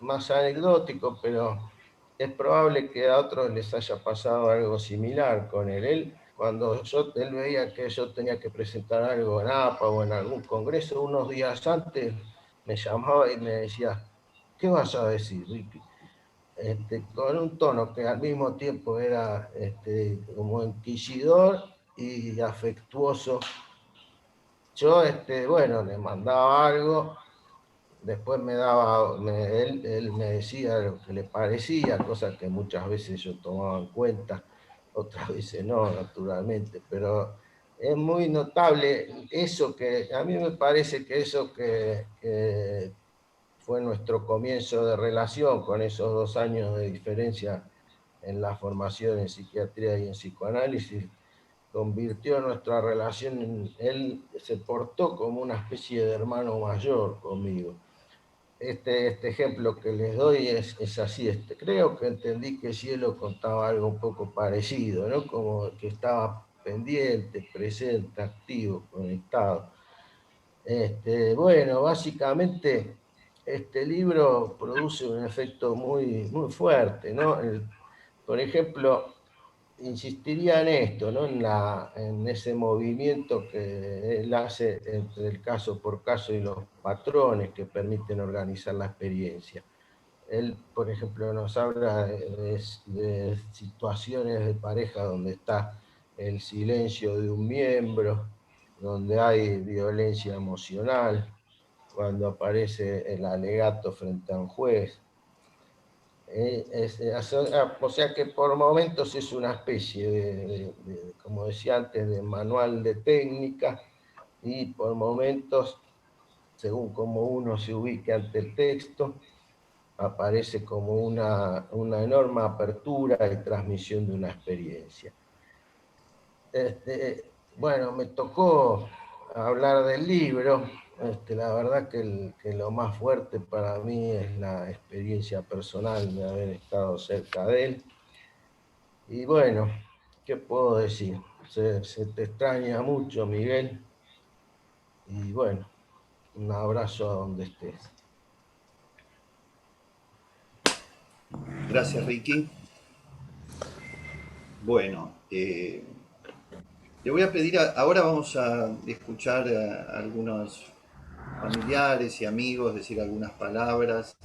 más anecdótico, pero es probable que a otros les haya pasado algo similar con él. Cuando él veía que yo tenía que presentar algo en APA o en algún congreso, unos días antes me llamaba y me decía, ¿qué vas a decir, Ricky? Con un tono que al mismo tiempo era como inquisidor y afectuoso. Yo, bueno, le mandaba algo, después él me decía lo que le parecía, cosas que muchas veces yo tomaba en cuenta, otras veces no, naturalmente, pero es muy notable eso que, a mí me parece que eso que fue nuestro comienzo de relación con esos 2 años de diferencia en la formación en psiquiatría y en psicoanálisis, convirtió nuestra relación él se portó como una especie de hermano mayor conmigo. Este ejemplo que les doy es así. Creo que entendí que Cielo contaba algo un poco parecido, ¿no? Como que estaba pendiente, presente, activo, conectado. Bueno, básicamente este libro produce un efecto muy fuerte, ¿no? Por ejemplo, insistiría en esto, ¿no? En ese movimiento que él hace entre el caso por caso y los patrones que permiten organizar la experiencia. Él, por ejemplo, nos habla de situaciones de pareja donde está el silencio de un miembro, donde hay violencia emocional, cuando aparece el alegato frente a un juez. O sea que por momentos es una especie como decía antes, de manual de técnica, y por momentos, según como uno se ubique ante el texto, aparece como una enorme apertura y transmisión de una experiencia. Bueno, me tocó hablar del libro. La verdad que lo más fuerte para mí es la experiencia personal de haber estado cerca de él. Y bueno, ¿qué puedo decir? Se te extraña mucho, Miguel. Y bueno, Un abrazo a donde estés. Gracias, Ricky. Bueno, le voy a pedir, ahora vamos a escuchar a algunos familiares y amigos decir algunas palabras.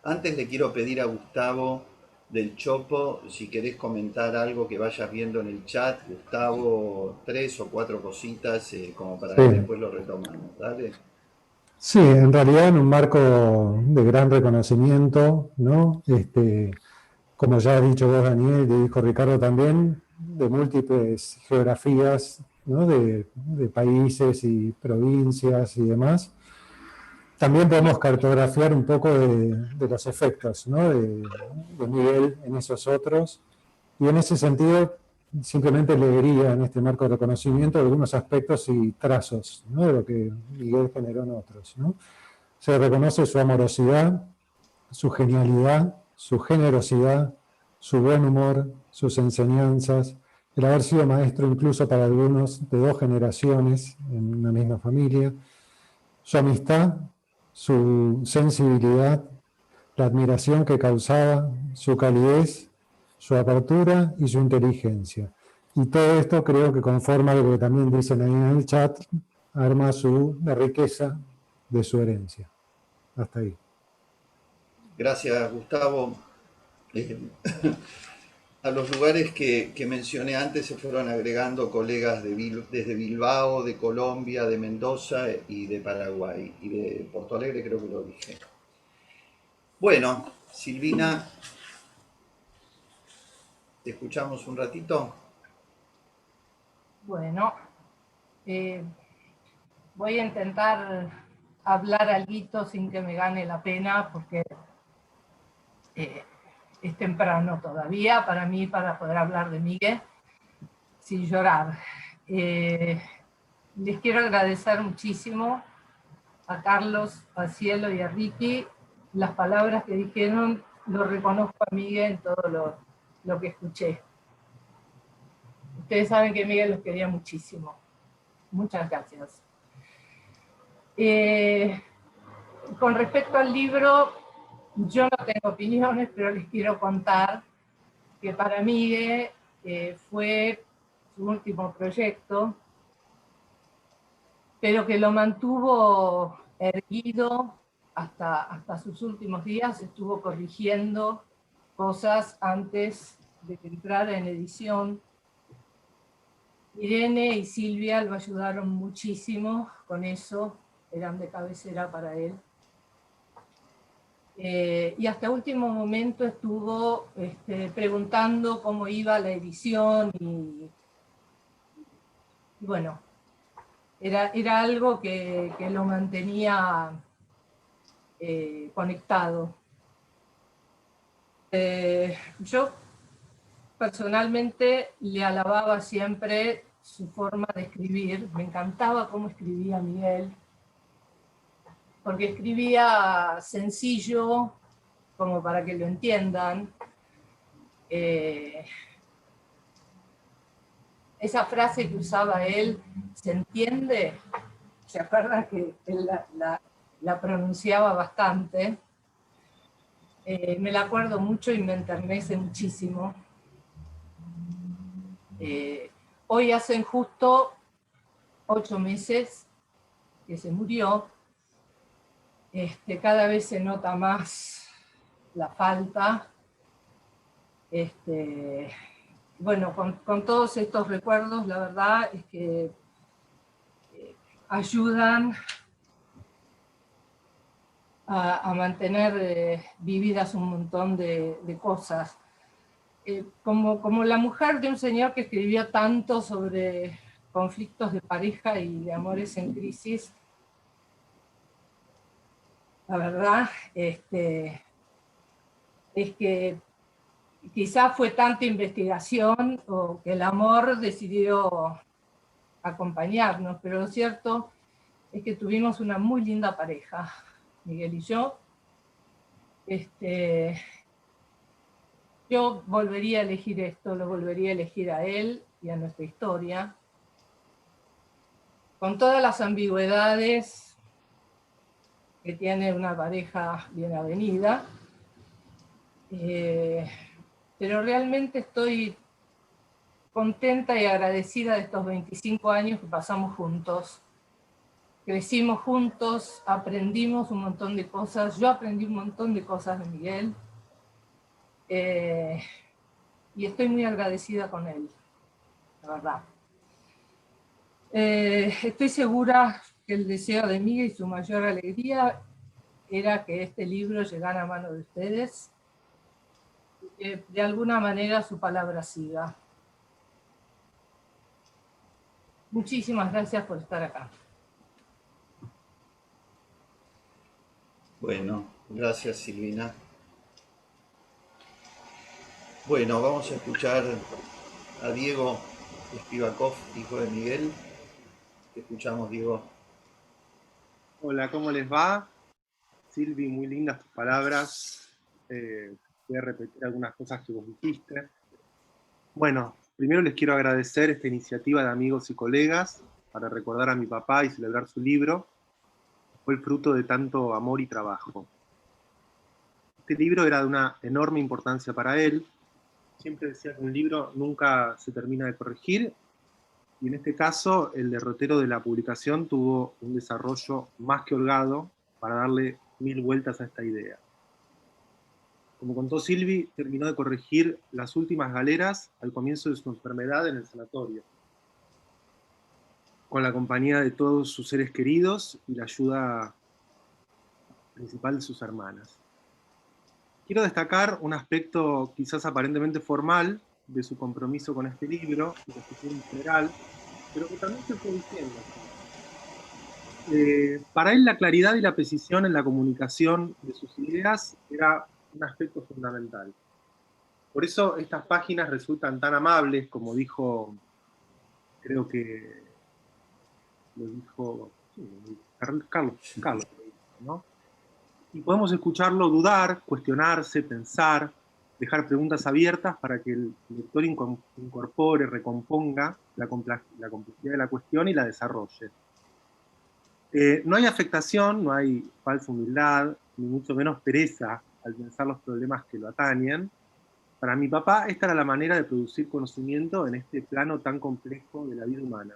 Antes le quiero pedir a Gustavo del Chopo, si querés comentar algo que vayas viendo en el chat, Gustavo, 3 o 4 cositas, como para que Sí. después lo retomamos. Dale. Sí, en realidad en un marco de gran reconocimiento, ¿no? Como ya has dicho vos, Daniel, y dijo Ricardo también, de múltiples geografías, ¿no? De países y provincias y demás. También podemos cartografiar un poco de los efectos, ¿no? de Miguel en esos otros. Y en ese sentido, simplemente leería en este marco de reconocimiento algunos aspectos y trazos, ¿no? De lo que Miguel generó en otros, ¿no? Se reconoce su amorosidad, su genialidad, su generosidad, su buen humor, sus enseñanzas, el haber sido maestro incluso para algunos de 2 generaciones en una misma familia, su amistad, su sensibilidad, la admiración que causaba, su calidez, su apertura y su inteligencia. Y todo esto creo que conforma lo que también dicen ahí en el chat, arma la riqueza de su herencia. Hasta ahí. Gracias, Gustavo. A los lugares que mencioné antes se fueron agregando colegas desde Bilbao, de Colombia, de Mendoza y de Paraguay. Y de Porto Alegre creo que lo dije. Bueno, Silvina, ¿te escuchamos un ratito? Bueno, voy a intentar hablar algo sin que me gane la pena, porque es temprano todavía para mí para poder hablar de Miguel sin llorar. Les quiero agradecer muchísimo a Carlos, a Cielo y a Ricky las palabras que dijeron. Lo reconozco a Miguel en todo lo que escuché. Ustedes saben que Miguel los quería muchísimo. Muchas gracias. Con respecto al libro, yo no tengo opiniones, pero les quiero contar que para Miguel fue su último proyecto, pero que lo mantuvo erguido hasta sus últimos días. Estuvo corrigiendo cosas antes de que entrara en edición. Irene y Silvia lo ayudaron muchísimo con eso, eran de cabecera para él. Y hasta último momento estuvo preguntando cómo iba la edición y bueno, era algo que lo mantenía conectado. Yo personalmente le alababa siempre su forma de escribir, me encantaba cómo escribía Miguel, porque escribía sencillo, como para que lo entiendan. Esa frase que usaba él, ¿se entiende? ¿Se acuerdan que él la pronunciaba bastante? Me la acuerdo mucho y me enternece muchísimo. Hoy hacen justo 8 meses que se murió. Cada vez se nota más la falta. Bueno, con todos estos recuerdos, la verdad es que ayudan a mantener vividas un montón de cosas. Como la mujer de un señor que escribió tanto sobre conflictos de pareja y de amores en crisis, la verdad es que quizás fue tanta investigación o que el amor decidió acompañarnos, pero lo cierto es que tuvimos una muy linda pareja, Miguel y yo. Yo volvería a elegir esto, lo volvería a elegir a él y a nuestra historia, con todas las ambigüedades que tiene una pareja bien avenida. Pero realmente estoy contenta y agradecida de estos 25 años que pasamos juntos. Crecimos juntos, aprendimos un montón de cosas, yo aprendí un montón de cosas de Miguel, y estoy muy agradecida con él, la verdad. Estoy segura que el deseo de Miguel y su mayor alegría era que este libro llegara a manos de ustedes, y que de alguna manera su palabra siga. Muchísimas gracias por estar acá. Bueno, gracias Silvina. Bueno, vamos a escuchar a Diego Spivakov, hijo de Miguel. Te escuchamos, Diego. Hola, ¿cómo les va? Silvi, muy lindas tus palabras. Voy a repetir algunas cosas que vos dijiste. Bueno, primero les quiero agradecer esta iniciativa de amigos y colegas para recordar a mi papá y celebrar su libro. Fue el fruto de tanto amor y trabajo. Este libro era de una enorme importancia para él. Siempre decía que un libro nunca se termina de corregir, y en este caso el derrotero de la publicación tuvo un desarrollo más que holgado para darle 1000 vueltas a esta idea. Como contó Silvi, terminó de corregir las últimas galeras al comienzo de su enfermedad en el sanatorio, con la compañía de todos sus seres queridos y la ayuda principal de sus hermanas. Quiero destacar un aspecto quizás aparentemente formal de su compromiso con este libro y la escritura en general, pero que también se fue diciendo. Para él la claridad y la precisión en la comunicación de sus ideas era un aspecto fundamental. Por eso estas páginas resultan tan amables, como dijo, creo que lo dijo Carlos, ¿no? Y podemos escucharlo dudar, cuestionarse, pensar, dejar preguntas abiertas para que el lector incorpore, recomponga la complejidad de la cuestión y la desarrolle. No hay afectación, no hay falsa humildad, ni mucho menos pereza al pensar los problemas que lo atañen. Para mi papá, esta era la manera de producir conocimiento en este plano tan complejo de la vida humana.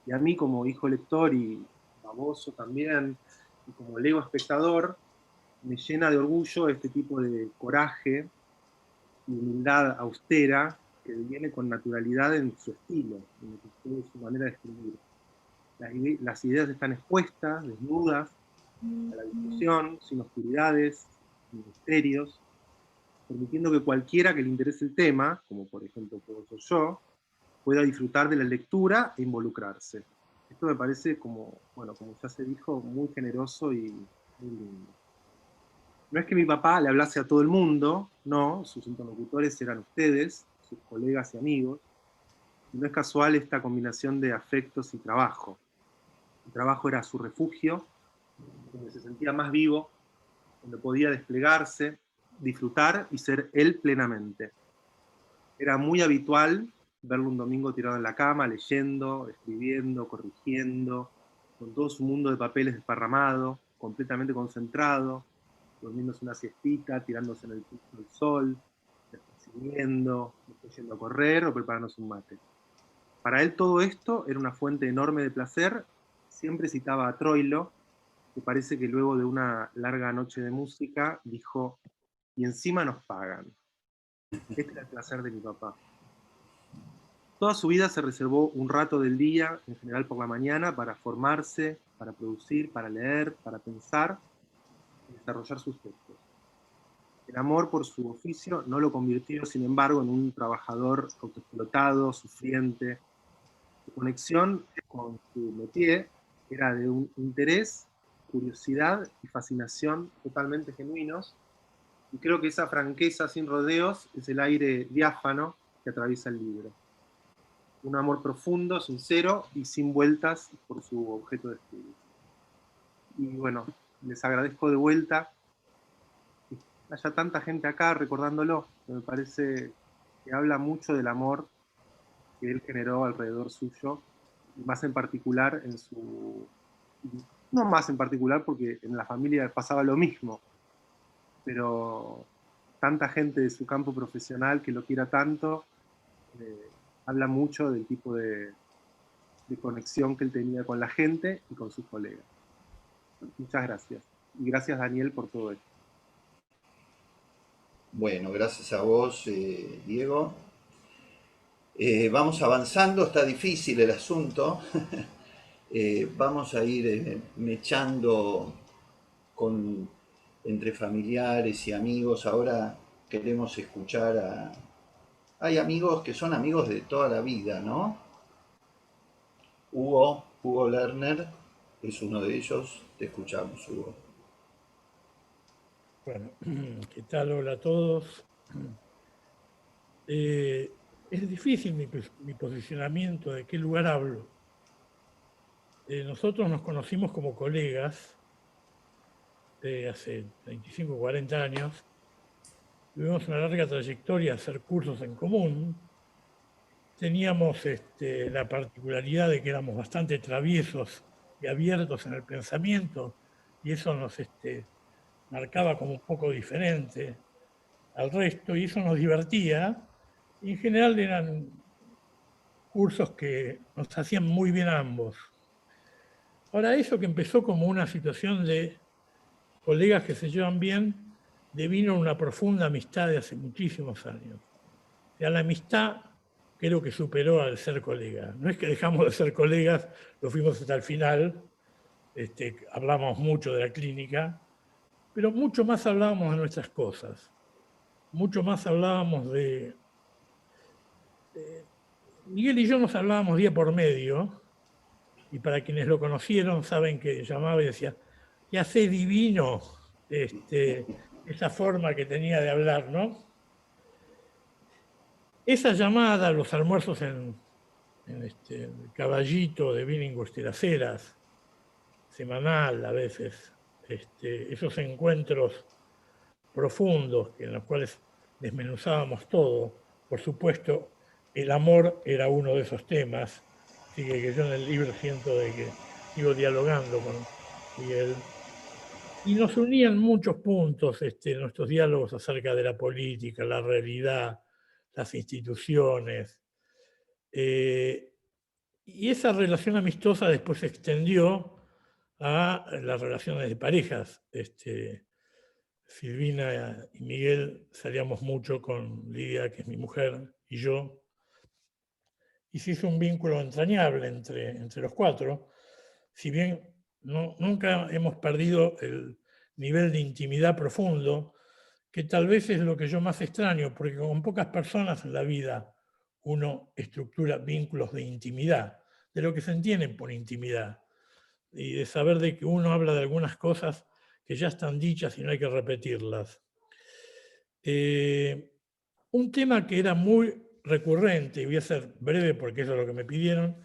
Y a mí, como hijo lector y baboso también, y como lego espectador, me llena de orgullo este tipo de coraje y humildad austera que viene con naturalidad en su estilo, en su manera de escribir. Las ideas están expuestas, desnudas, a la discusión, sin oscuridades, sin misterios, permitiendo que cualquiera que le interese el tema, como por ejemplo puedo ser yo, pueda disfrutar de la lectura e involucrarse. Esto me parece, como ya se dijo, muy generoso y muy lindo. No es que mi papá le hablase a todo el mundo, no, sus interlocutores eran ustedes, sus colegas y amigos, y no es casual esta combinación de afectos y trabajo. El trabajo era su refugio, donde se sentía más vivo, donde podía desplegarse, disfrutar y ser él plenamente. Era muy habitual verlo un domingo tirado en la cama, leyendo, escribiendo, corrigiendo, con todo su mundo de papeles desparramado, completamente concentrado, durmiéndose una siestita, tirándose en el piso del sol, escribiendo, yendo a correr o preparándose un mate. Para él todo esto era una fuente enorme de placer. Siempre citaba a Troilo, que parece que luego de una larga noche de música dijo: y encima nos pagan. Este era el placer de mi papá. Toda su vida se reservó un rato del día, en general por la mañana, para formarse, para producir, para leer, para pensar y desarrollar sus textos. El amor por su oficio no lo convirtió, sin embargo, en un trabajador autoexplotado, sufriente. Su conexión con su métier era de un interés, curiosidad y fascinación totalmente genuinos, y creo que esa franqueza sin rodeos es el aire diáfano que atraviesa el libro. Un amor profundo, sincero y sin vueltas por su objeto de estudio. Y bueno, les agradezco de vuelta que haya tanta gente acá recordándolo. Me parece que habla mucho del amor que él generó alrededor suyo, y más en particular en su no más en particular porque en la familia pasaba lo mismo, pero tanta gente de su campo profesional que lo quiera tanto, habla mucho del tipo de conexión que él tenía con la gente y con sus colegas. Muchas gracias. Y gracias, Daniel, por todo esto. Bueno, gracias a vos, Diego. Vamos avanzando, está difícil el asunto. Vamos a ir mechando entre familiares y amigos. Ahora queremos escuchar a... Hay amigos que son amigos de toda la vida, ¿no? Hugo Lerner es uno de ellos. Te escuchamos, Hugo. Bueno, ¿qué tal? Hola a todos. Es difícil mi posicionamiento, de qué lugar hablo. Nosotros nos conocimos como colegas hace 25 o 40 años. Tuvimos una larga trayectoria a hacer cursos en común. Teníamos la particularidad de que éramos bastante traviesos y abiertos en el pensamiento, y eso nos marcaba como un poco diferente al resto, y eso nos divertía. Y en general eran cursos que nos hacían muy bien a ambos. Ahora, eso que empezó como una situación de colegas que se llevan bien, devino en una profunda amistad de hace muchísimos años. O sea, la amistad creo que superó al ser colegas. No es que dejamos de ser colegas, lo fuimos hasta el final, hablamos mucho de la clínica, pero mucho más hablábamos de nuestras cosas, mucho más hablábamos de... Miguel y yo nos hablábamos día por medio, y para quienes lo conocieron saben que llamaba y decía, ¿qué hace divino? Esa forma que tenía de hablar, ¿no? Esa llamada, los almuerzos en el Caballito de Billinghurst y Las Heras, semanal a veces, esos encuentros profundos en los cuales desmenuzábamos todo. Por supuesto, el amor era uno de esos temas, así que yo en el libro siento de que sigo dialogando con Miguel. Y nos unían muchos puntos nuestros diálogos acerca de la política, la realidad, las instituciones. Y esa relación amistosa después se extendió a las relaciones de parejas. Silvina y Miguel salíamos mucho con Lidia, que es mi mujer, y yo. Y se hizo un vínculo entrañable entre los cuatro. Si bien nunca hemos perdido el nivel de intimidad profundo, que tal vez es lo que yo más extraño, porque con pocas personas en la vida uno estructura vínculos de intimidad, de lo que se entiende por intimidad, y de saber de que uno habla de algunas cosas que ya están dichas y no hay que repetirlas. Un tema que era muy recurrente, y voy a ser breve porque eso es lo que me pidieron,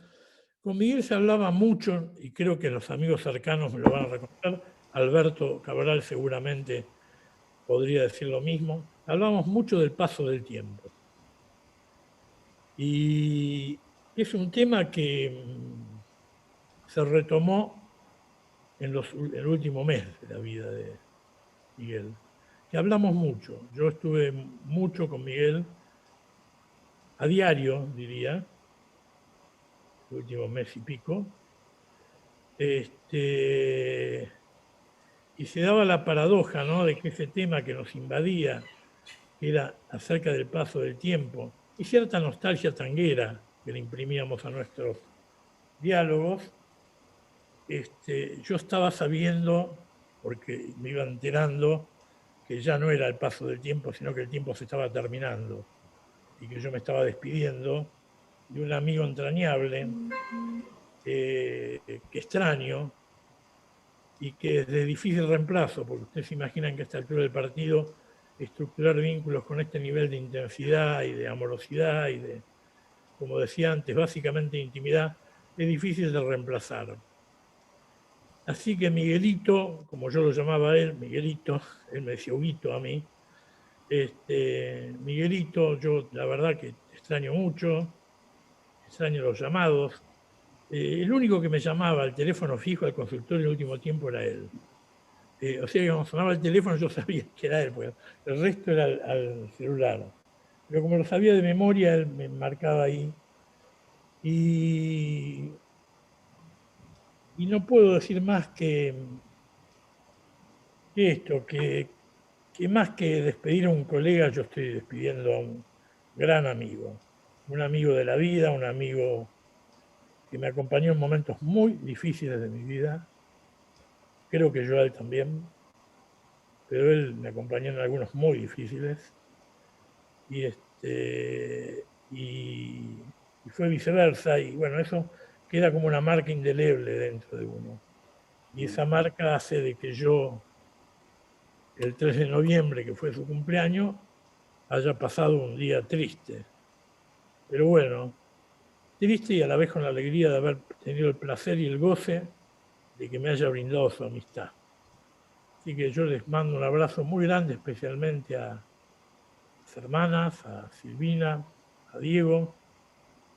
con Miguel se hablaba mucho, y creo que los amigos cercanos me lo van a reconocer, Alberto Cabral seguramente podría decir lo mismo, hablábamos mucho del paso del tiempo. Y es un tema que se retomó en el último mes de la vida de Miguel, que hablamos mucho. Yo estuve mucho con Miguel, a diario, diría, el último mes y pico, y se daba la paradoja, ¿no?, de que ese tema que nos invadía, que era acerca del paso del tiempo, y cierta nostalgia tanguera que le imprimíamos a nuestros diálogos, yo estaba sabiendo, porque me iba enterando, que ya no era el paso del tiempo, sino que el tiempo se estaba terminando, y que yo me estaba despidiendo de un amigo entrañable, que extraño, y que es de difícil reemplazo, porque ustedes se imaginan que a esta altura del partido estructurar vínculos con este nivel de intensidad y de amorosidad y de, como decía antes, básicamente intimidad, es difícil de reemplazar. Así que Miguelito, como yo lo llamaba a él, Miguelito, él me decía Huguito a mí, Miguelito, yo la verdad que extraño mucho, extraño los llamados, El único que me llamaba al teléfono fijo al consultorio en el último tiempo era él. O sea que cuando sonaba el teléfono yo sabía que era él, porque el resto era al celular. Pero como lo sabía de memoria, él me marcaba ahí. Y no puedo decir más que esto, que más que despedir a un colega, yo estoy despidiendo a un gran amigo. Un amigo de la vida, un amigo que me acompañó en momentos muy difíciles de mi vida. Creo que yo a él también, pero él me acompañó en algunos muy difíciles. Y fue viceversa, y bueno, eso queda como una marca indeleble dentro de uno. Y esa marca hace de que yo, el 3 de noviembre, que fue su cumpleaños, haya pasado un día triste. Pero bueno, triste y a la vez con la alegría de haber tenido el placer y el goce de que me haya brindado su amistad. Así que yo les mando un abrazo muy grande, especialmente a las hermanas, a Silvina, a Diego,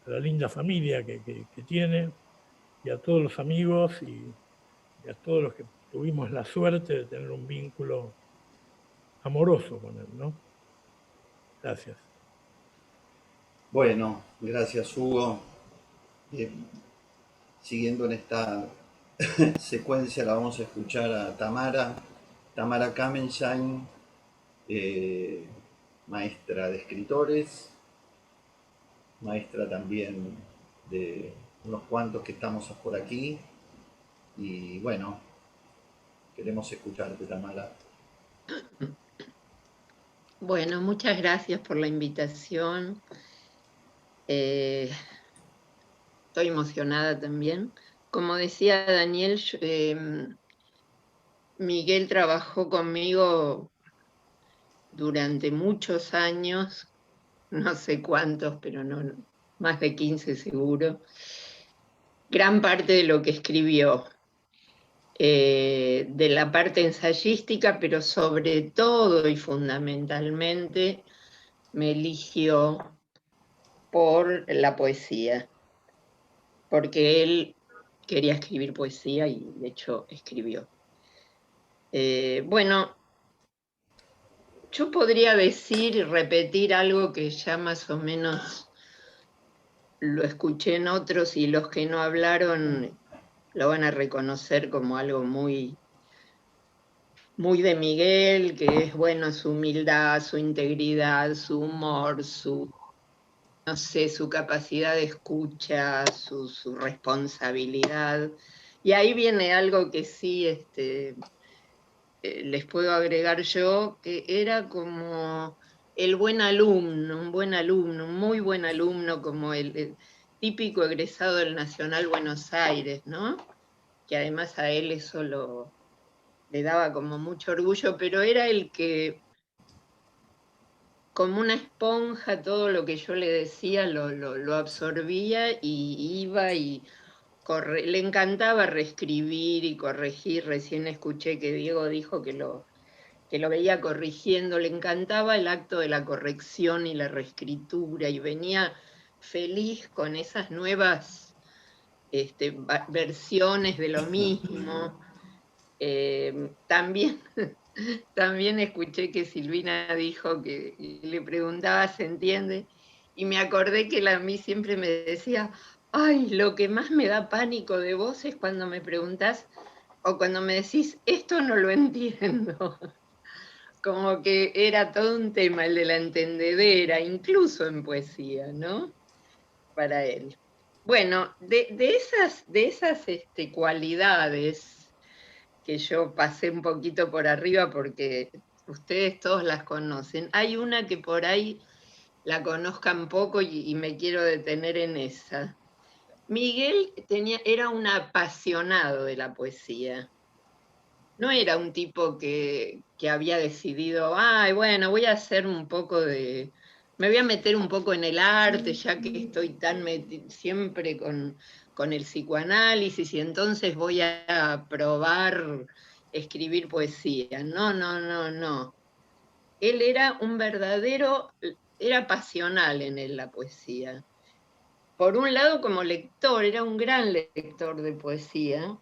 a la linda familia que tiene, y a todos los amigos y a todos los que tuvimos la suerte de tener un vínculo amoroso con él, ¿no? Gracias. Bueno, gracias Hugo. Siguiendo en esta secuencia la vamos a escuchar a Tamara Kamensheim, maestra de escritores, maestra también de unos cuantos que estamos por aquí. Y bueno, queremos escucharte, Tamara. Bueno, muchas gracias por la invitación. Estoy emocionada también. Como decía Daniel, Miguel trabajó conmigo durante muchos años, no sé cuántos, pero no, más de 15 seguro. Gran parte de lo que escribió, de la parte ensayística, pero sobre todo y fundamentalmente me eligió por la poesía, porque él quería escribir poesía y de hecho escribió. Bueno, yo podría decir y repetir algo que ya más o menos lo escuché en otros, y los que no hablaron lo van a reconocer como algo muy, muy de Miguel, que es, bueno, su humildad, su integridad, su humor, no sé, su capacidad de escucha, su responsabilidad. Y ahí viene algo que sí les puedo agregar yo, que era como el buen alumno, un muy buen alumno, como el típico egresado del Nacional Buenos Aires, ¿no? Que además a él eso le daba como mucho orgullo, pero era el que, como una esponja, todo lo que yo le decía lo absorbía y iba y le encantaba reescribir y corregir. Recién escuché que Diego dijo que lo veía corrigiendo, le encantaba el acto de la corrección y la reescritura, y venía feliz con esas nuevas versiones de lo mismo. También escuché que Silvina dijo que le preguntaba, ¿se entiende? Y me acordé que a mí siempre me decía, ay, lo que más me da pánico de vos es cuando me preguntás o cuando me decís, esto no lo entiendo. Como que era todo un tema el de la entendedera, incluso en poesía, ¿no? Para él. Bueno, de esas cualidades que yo pasé un poquito por arriba porque ustedes todos las conocen, hay una que por ahí la conozcan poco y me quiero detener en esa. Miguel era un apasionado de la poesía. No era un tipo que había decidido, ay, bueno, voy a hacer un poco me voy a meter un poco en el arte, ya que estoy tan siempre con el psicoanálisis, y entonces voy a probar escribir poesía. No, no, no, no. Él era pasional en la poesía. por un lado como lector, era un gran lector de poesía,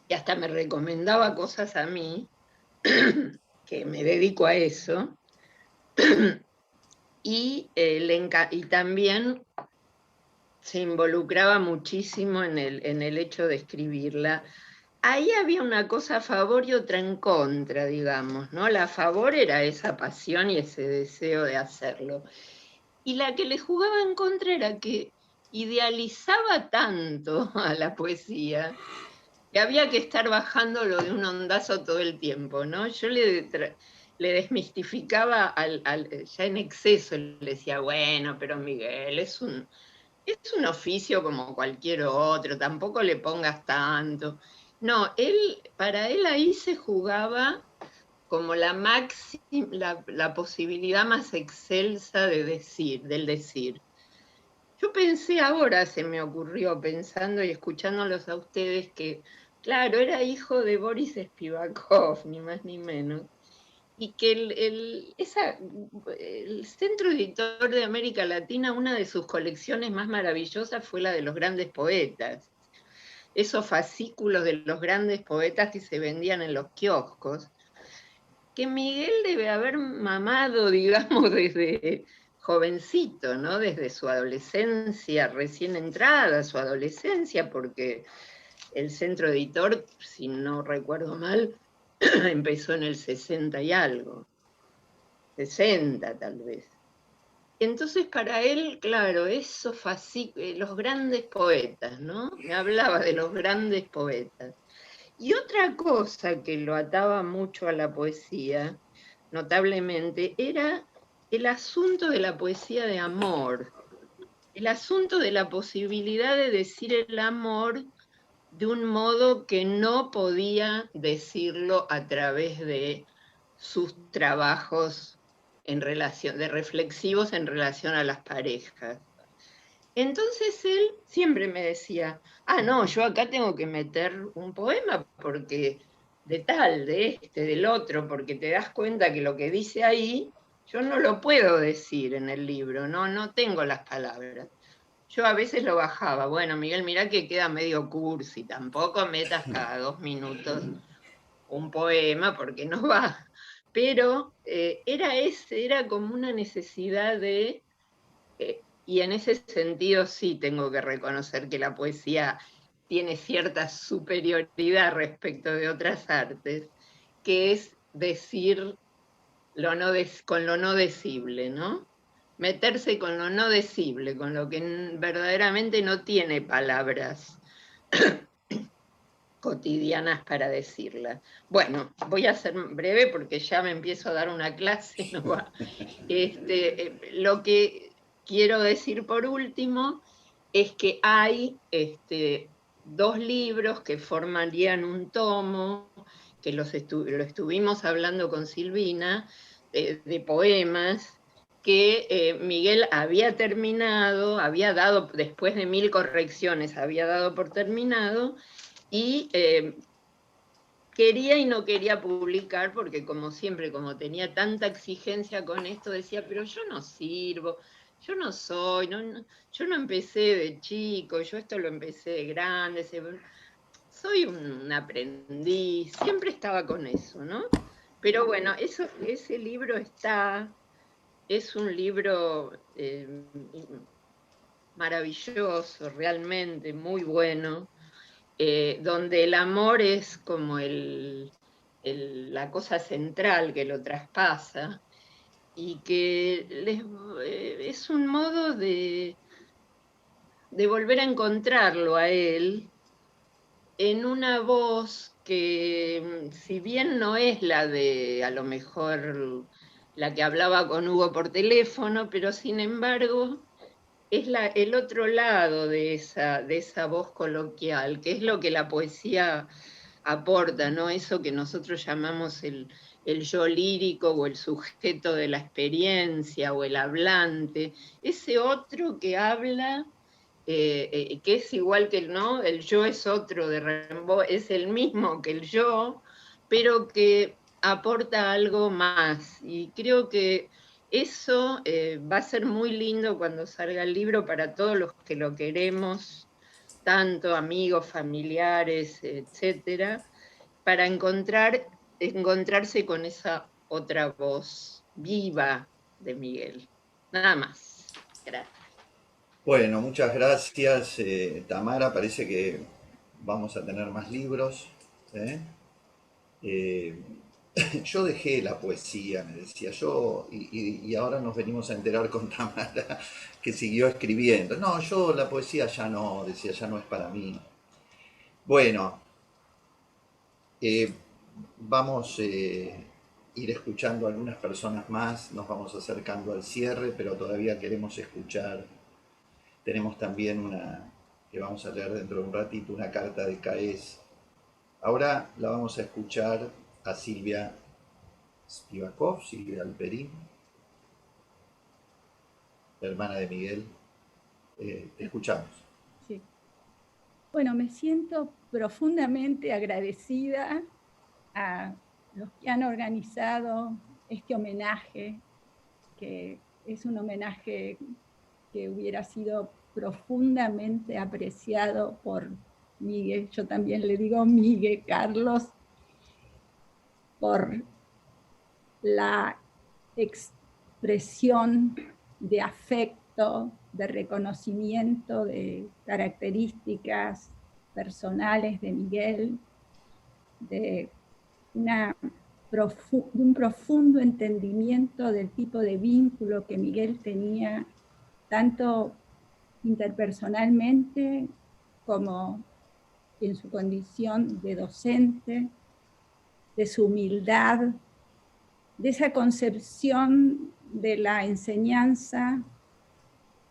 y hasta me recomendaba cosas a mí, que me dedico a eso, y también se involucraba muchísimo en el hecho de escribirla. Ahí había una cosa a favor y otra en contra, digamos, ¿no? La a favor era esa pasión y ese deseo de hacerlo. Y la que le jugaba en contra era que idealizaba tanto a la poesía que había que estar bajándolo de un ondazo todo el tiempo, ¿no? Yo le desmistificaba ya en exceso, le decía, bueno, pero Miguel, es un oficio como cualquier otro, tampoco le pongas tanto. No, para él ahí se jugaba como la posibilidad más excelsa del decir. Yo pensé ahora, se me ocurrió, pensando y escuchándolos a ustedes, que, claro, era hijo de Boris Spivakov, ni más ni menos, y que el Centro Editor de América Latina, una de sus colecciones más maravillosas fue la de los grandes poetas. Esos fascículos de los grandes poetas que se vendían en los kioscos, que Miguel debe haber mamado, digamos, desde jovencito, ¿no? Desde su adolescencia, recién entrada, su adolescencia, porque el Centro Editor, si no recuerdo mal, empezó en el 60 y algo, 60 tal vez. Entonces para él, claro, los grandes poetas, ¿no? Me hablaba de los grandes poetas. Y otra cosa que lo ataba mucho a la poesía, notablemente, era el asunto de la poesía de amor, el asunto de la posibilidad de decir el amor de un modo que no podía decirlo a través de sus trabajos reflexivos en relación a las parejas. Entonces él siempre me decía, no, yo acá tengo que meter un poema porque de tal, de este, del otro, porque te das cuenta que lo que dice ahí, yo no lo puedo decir en el libro, no tengo las palabras. Yo a veces lo bajaba, bueno, Miguel, mirá que queda medio cursi, tampoco metas cada 2 minutos un poema porque no va. Pero era como una necesidad de... y en ese sentido sí tengo que reconocer que la poesía tiene cierta superioridad respecto de otras artes, que es decir con lo no decible, ¿no? Meterse con lo no decible, con lo que verdaderamente no tiene palabras cotidianas para decirlas. Bueno, voy a ser breve porque ya me empiezo a dar una clase. No va. Lo que quiero decir por último es que hay 2 libros que formarían un tomo, que lo estuvimos hablando con Silvina, de poemas, que Miguel había terminado, había dado, después de 1000 correcciones, había dado por terminado, y quería y no quería publicar, porque como siempre, como tenía tanta exigencia con esto, decía, pero yo no sirvo, yo no soy, yo no empecé de chico, yo esto lo empecé de grande, soy un aprendiz, siempre estaba con eso, ¿no? Pero bueno, ese libro es un libro maravilloso, realmente muy bueno, donde el amor es como la cosa central que lo traspasa, y que es un modo de volver a encontrarlo a él en una voz que, si bien no es la de, a lo mejor, la que hablaba con Hugo por teléfono, pero sin embargo es el otro lado de esa voz coloquial, que es lo que la poesía aporta, ¿no? Eso que nosotros llamamos el yo lírico o el sujeto de la experiencia o el hablante, ese otro que habla, que es igual que ¿no? El yo es otro de Rimbaud, es el mismo que el yo, pero que aporta algo más. Y creo que eso va a ser muy lindo cuando salga el libro para todos los que lo queremos, tanto amigos, familiares, etcétera, para encontrarse con esa otra voz viva de Miguel. Nada más. Gracias. Bueno, muchas gracias, Tamara. Parece que vamos a tener más libros. ¿eh? Yo dejé la poesía, me decía yo, y ahora nos venimos a enterar con Tamara que siguió escribiendo. No, yo la poesía ya no, decía, ya no es para mí. Bueno, vamos a ir escuchando a algunas personas más, nos vamos acercando al cierre, pero todavía queremos escuchar. Tenemos también una, que vamos a leer dentro de un ratito, una carta de Caes. Ahora la vamos a escuchar a Silvia Spivakov, Silvia Alperín, la hermana de Miguel. Te escuchamos. Sí. Bueno, me siento profundamente agradecida a los que han organizado este homenaje, que es un homenaje que hubiera sido profundamente apreciado por Miguel, yo también le digo Miguel Carlos, por la expresión de afecto, de reconocimiento de características personales de Miguel, de un profundo entendimiento del tipo de vínculo que Miguel tenía, tanto interpersonalmente como en su condición de docente, de su humildad, de esa concepción de la enseñanza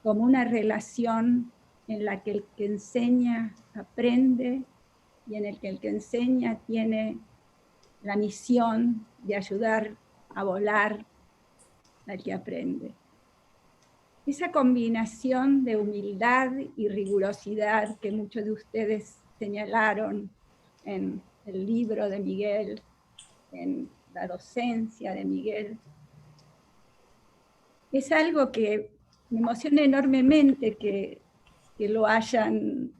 como una relación en la que el que enseña aprende y en el que enseña tiene la misión de ayudar a volar al que aprende. Esa combinación de humildad y rigurosidad que muchos de ustedes señalaron en el libro de Miguel, en la docencia de Miguel, es algo que me emociona enormemente que lo hayan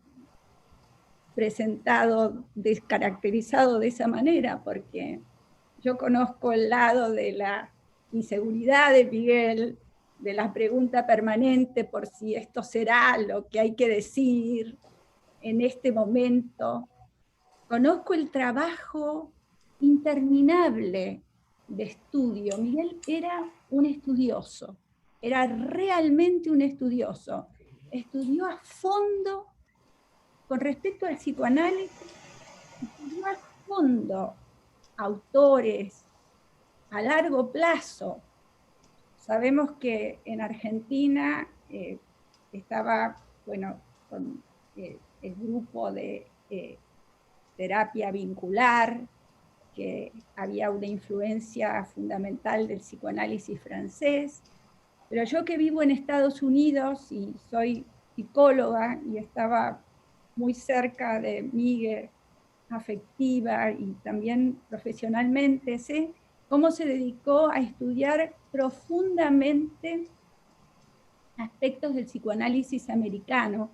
presentado, descaracterizado de esa manera, porque yo conozco el lado de la inseguridad de Miguel, de la pregunta permanente por si esto será lo que hay que decir en este momento. Conozco el trabajo interminable de estudio. Miguel era un estudioso, era realmente un estudioso. Estudió a fondo con respecto al psicoanálisis, estudió a fondo autores a largo plazo. Sabemos que en Argentina estaba, bueno, con el grupo de terapia vincular, que había una influencia fundamental del psicoanálisis francés, pero yo que vivo en Estados Unidos y soy psicóloga y estaba muy cerca de Miguel, afectiva y también profesionalmente, sé cómo se dedicó a estudiar profundamente aspectos del psicoanálisis americano.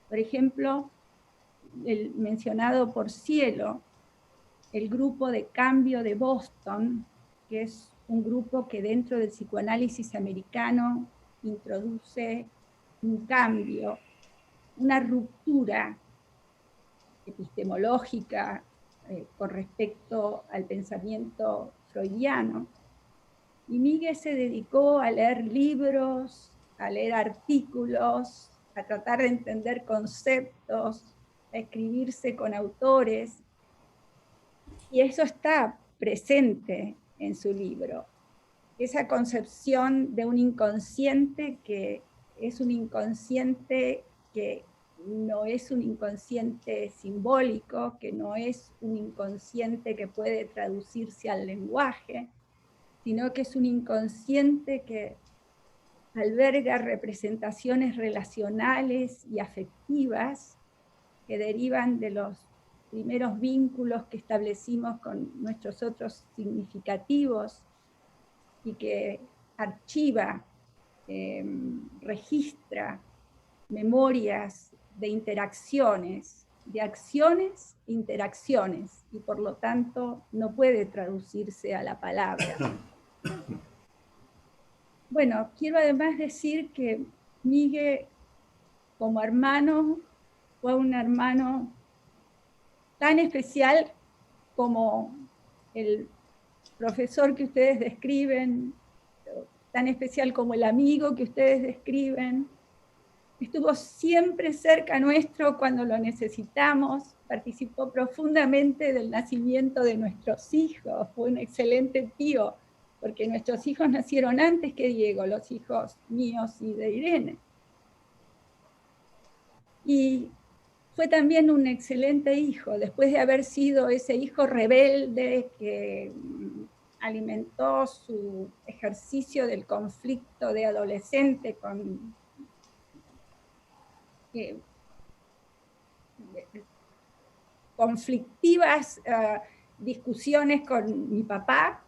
Por ejemplo, el mencionado por Cielo, el grupo de cambio de Boston, que es un grupo que dentro del psicoanálisis americano introduce un cambio, una ruptura epistemológica con respecto al pensamiento freudiano. Y Miguel se dedicó a leer libros, a leer artículos, a tratar de entender conceptos, a escribirse con autores. Y eso está presente en su libro. Esa concepción de un inconsciente que es un inconsciente que no es un inconsciente simbólico, que no es un inconsciente que puede traducirse al lenguaje, sino que es un inconsciente que alberga representaciones relacionales y afectivas que derivan de los primeros vínculos que establecimos con nuestros otros significativos y que archiva, registra memorias de interacciones, de acciones, interacciones, y por lo tanto no puede traducirse a la palabra. Bueno, quiero además decir que Miguel, como hermano, fue un hermano tan especial como el profesor que ustedes describen, tan especial como el amigo que ustedes describen. Estuvo siempre cerca nuestro cuando lo necesitamos, participó profundamente del nacimiento de nuestros hijos, fue un excelente tío, porque nuestros hijos nacieron antes que Diego, los hijos míos y de Irene. Y fue también un excelente hijo, después de haber sido ese hijo rebelde que alimentó su ejercicio del conflicto de adolescente con conflictivas discusiones con mi papá.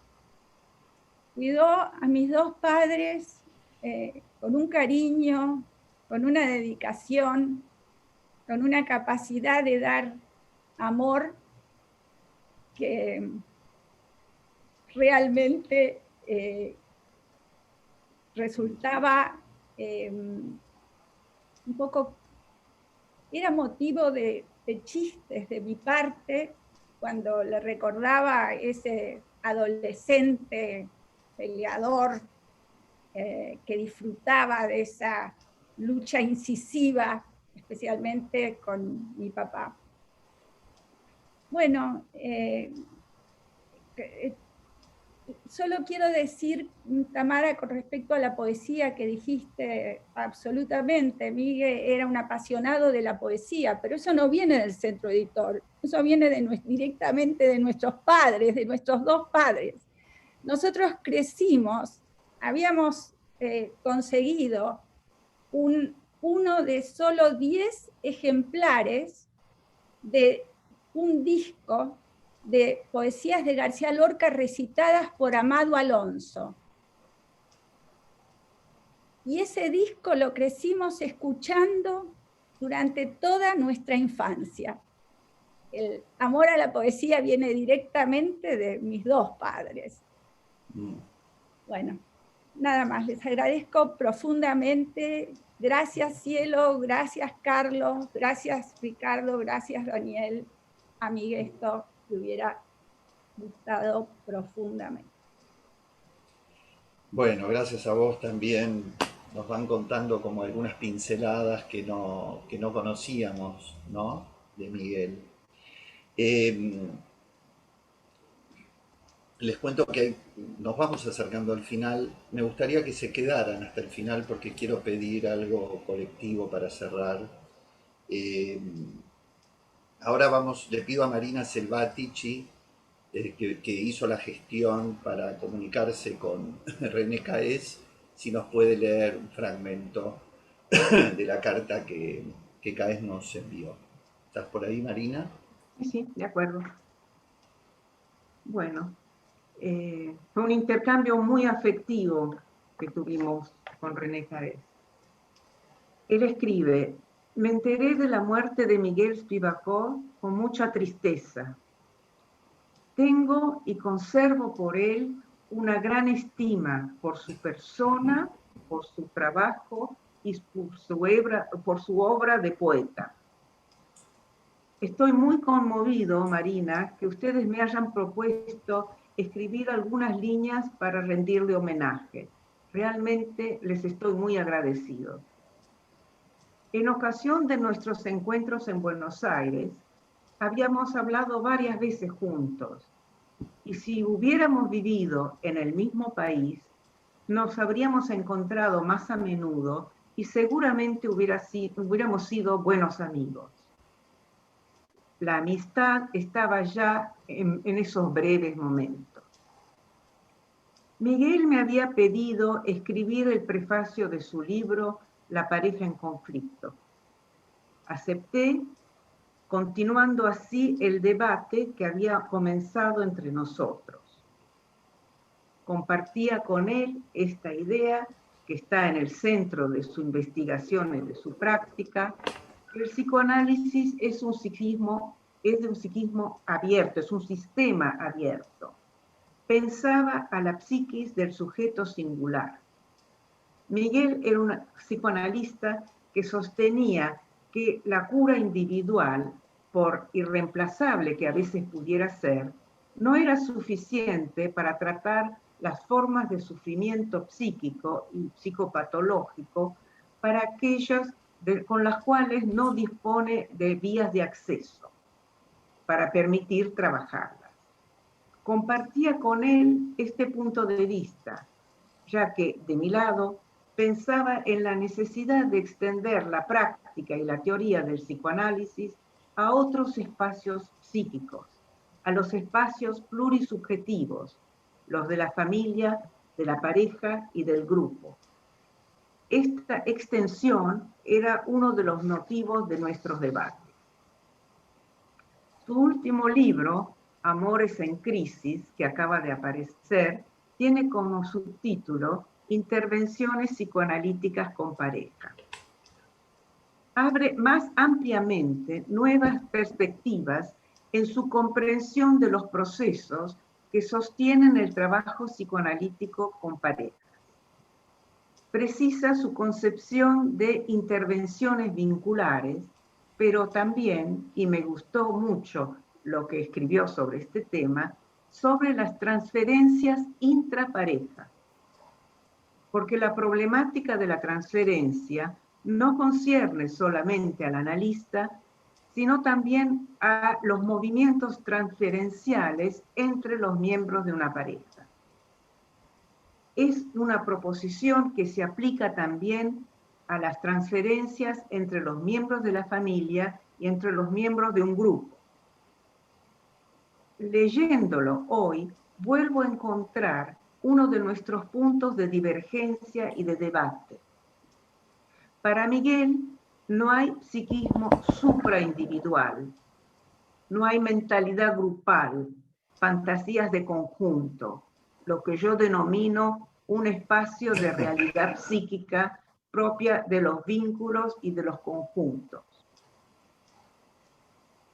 Cuidó a mis dos padres con un cariño, con una dedicación, con una capacidad de dar amor que realmente resultaba un poco, era motivo de chistes de mi parte cuando le recordaba a ese adolescente peleador que disfrutaba de esa lucha incisiva, especialmente con mi papá. Bueno, solo quiero decir, Tamara, con respecto a la poesía que dijiste, absolutamente, Miguel era un apasionado de la poesía, pero eso no viene del centro editor, eso viene directamente de nuestros padres, de nuestros dos padres. Nosotros crecimos, habíamos conseguido uno de solo 10 ejemplares de un disco de poesías de García Lorca recitadas por Amado Alonso. Y ese disco lo crecimos escuchando durante toda nuestra infancia. El amor a la poesía viene directamente de mis dos padres. Bueno, nada más, les agradezco profundamente. Gracias, Cielo, gracias, Carlos, gracias, Ricardo, gracias, Daniel. A mí esto me hubiera gustado profundamente. Bueno, gracias a vos también. Nos van contando como algunas pinceladas que no conocíamos, ¿no? De Miguel. Les cuento que nos vamos acercando al final. Me gustaría que se quedaran hasta el final porque quiero pedir algo colectivo para cerrar. Ahora le pido a Marina Selvatici, que hizo la gestión para comunicarse con René Caes, si nos puede leer un fragmento de la carta que Caes nos envió. ¿Estás por ahí, Marina? Sí, de acuerdo. Bueno, fue un intercambio muy afectivo que tuvimos con René Caes. Él escribe: me enteré de la muerte de Miguel Spivakov con mucha tristeza. Tengo y conservo por él una gran estima por su persona, por su trabajo y por su obra de poeta. Estoy muy conmovido, Marina, que ustedes me hayan propuesto escribir algunas líneas para rendirle homenaje. Realmente les estoy muy agradecido. En ocasión de nuestros encuentros en Buenos Aires, habíamos hablado varias veces juntos, y si hubiéramos vivido en el mismo país, nos habríamos encontrado más a menudo y seguramente hubiéramos sido buenos amigos. La amistad estaba ya en esos breves momentos. Miguel me había pedido escribir el prefacio de su libro La pareja en conflicto. Acepté, continuando así el debate que había comenzado entre nosotros. compartía con él esta idea que está en el centro de su investigación y de su práctica. El psicoanálisis es de un psiquismo abierto, es un sistema abierto. Pensaba a la psiquis del sujeto singular. Miguel era un psicoanalista que sostenía que la cura individual, por irreemplazable que a veces pudiera ser, no era suficiente para tratar las formas de sufrimiento psíquico y psicopatológico para aquellos con las cuales no dispone de vías de acceso para permitir trabajarlas. Compartía con él este punto de vista, ya que, de mi lado, pensaba en la necesidad de extender la práctica y la teoría del psicoanálisis a otros espacios psíquicos, a los espacios plurisubjetivos, los de la familia, de la pareja y del grupo. Esta extensión era uno de los motivos de nuestros debates. Su último libro, Amores en Crisis, que acaba de aparecer, tiene como subtítulo Intervenciones psicoanalíticas con pareja. Abre más ampliamente nuevas perspectivas en su comprensión de los procesos que sostienen el trabajo psicoanalítico con pareja. Precisa su concepción de intervenciones vinculares, pero también, y me gustó mucho lo que escribió sobre este tema, sobre las transferencias intrapareja. Porque la problemática de la transferencia no concierne solamente al analista, sino también a los movimientos transferenciales entre los miembros de una pareja. Es una proposición que se aplica también a las transferencias entre los miembros de la familia y entre los miembros de un grupo. Leyéndolo hoy, vuelvo a encontrar uno de nuestros puntos de divergencia y de debate. Para Miguel, no hay psiquismo supraindividual, no hay mentalidad grupal, fantasías de conjunto, lo que yo denomino un espacio de realidad psíquica propia de los vínculos y de los conjuntos.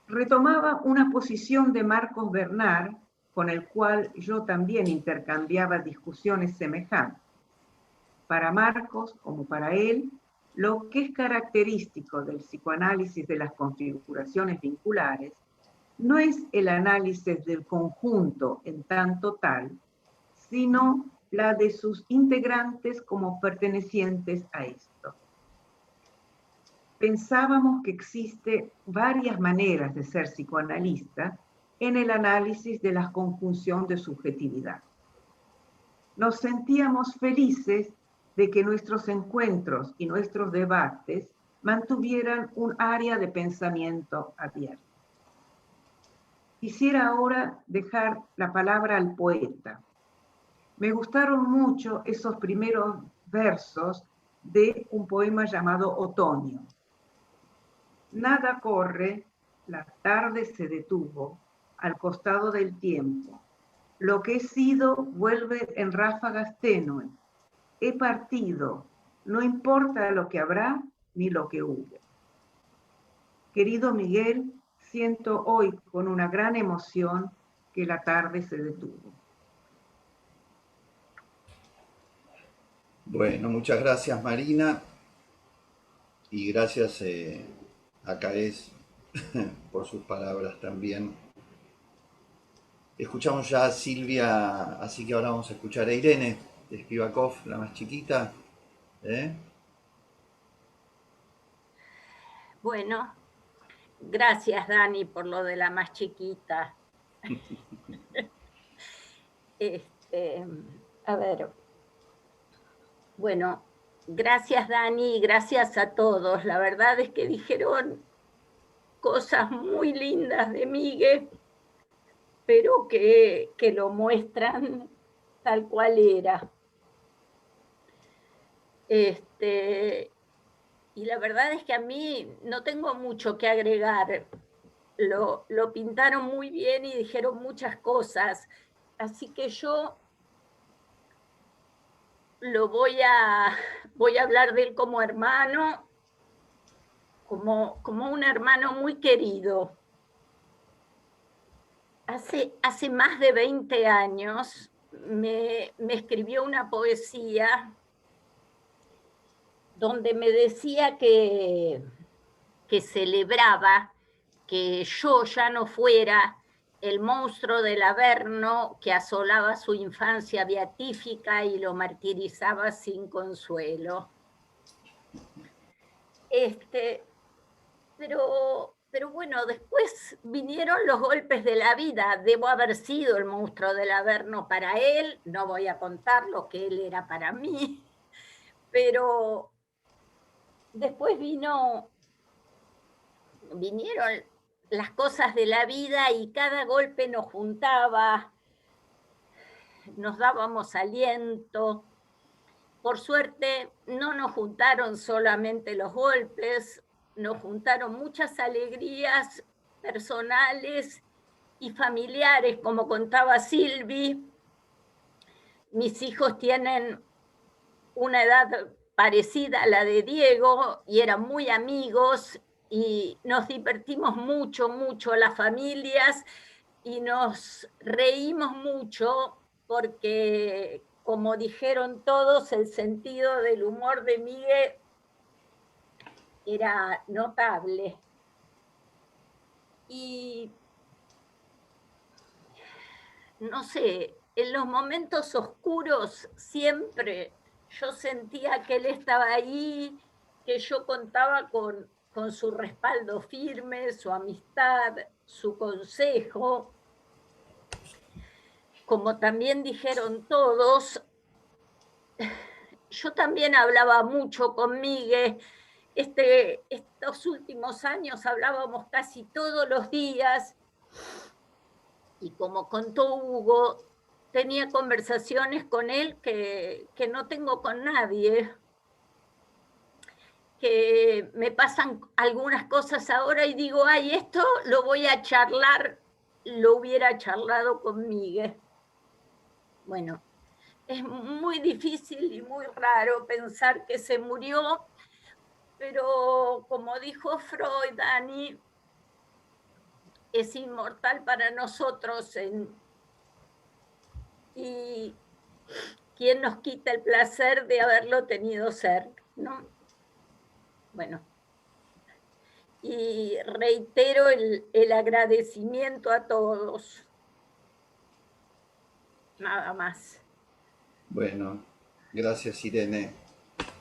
Retomaba una posición de Marcos Bernard, con el cual yo también intercambiaba discusiones semejantes. Para Marcos, como para él, lo que es característico del psicoanálisis de las configuraciones vinculares no es el análisis del conjunto en tanto tal, sino la de sus integrantes como pertenecientes a esto. Pensábamos que existe varias maneras de ser psicoanalista en el análisis de la conjunción de subjetividad. Nos sentíamos felices de que nuestros encuentros y nuestros debates mantuvieran un área de pensamiento abierto. Quisiera ahora dejar la palabra al poeta. Me gustaron mucho esos primeros versos de un poema llamado Otoño. Nada corre, la tarde se detuvo, al costado del tiempo. Lo que he sido vuelve en ráfagas tenues. He partido, no importa lo que habrá ni lo que hubo. Querido Miguel, siento hoy con una gran emoción que la tarde se detuvo. Bueno, muchas gracias Marina y gracias a Caes por sus palabras también. Escuchamos ya a Silvia, así que ahora vamos a escuchar a Irene de Spivakov, la más chiquita. Bueno, gracias Dani por lo de la más chiquita. A ver, bueno, gracias Dani y gracias a todos. La verdad es que dijeron cosas muy lindas de Miguel, pero que lo muestran tal cual era. Y la verdad es que a mí no tengo mucho que agregar. Lo pintaron muy bien y dijeron muchas cosas. Así que yo voy a hablar de él como hermano, como un hermano muy querido. Hace más de 20 años me escribió una poesía donde me decía que celebraba que yo ya no fuera el monstruo del Averno que asolaba su infancia beatífica y lo martirizaba sin consuelo. Pero bueno, después vinieron los golpes de la vida. Debo haber sido el monstruo del Averno para él, no voy a contar lo que él era para mí, pero después vinieron las cosas de la vida y cada golpe nos juntaba, nos dábamos aliento. Por suerte no nos juntaron solamente los golpes, nos juntaron muchas alegrías personales y familiares, como contaba Silvi. Mis hijos tienen una edad parecida a la de Diego y eran muy amigos y nos divertimos mucho las familias y nos reímos mucho porque, como dijeron todos, el sentido del humor de Miguel era notable. Y no sé, en los momentos oscuros siempre yo sentía que él estaba ahí, que yo contaba con su respaldo firme, su amistad, su consejo. Como también dijeron todos, yo también hablaba mucho con Miguel. Estos últimos años hablábamos casi todos los días y como contó Hugo, tenía conversaciones con él que no tengo con nadie, que me pasan algunas cosas ahora y digo, ay, esto lo voy a charlar, lo hubiera charlado con Miguel. Bueno, es muy difícil y muy raro pensar que se murió, pero como dijo Freud, Dani, es inmortal para nosotros y quién nos quita el placer de haberlo tenido cerca, ¿no? Bueno, y reitero el agradecimiento a todos. Nada más. Bueno, gracias Irene.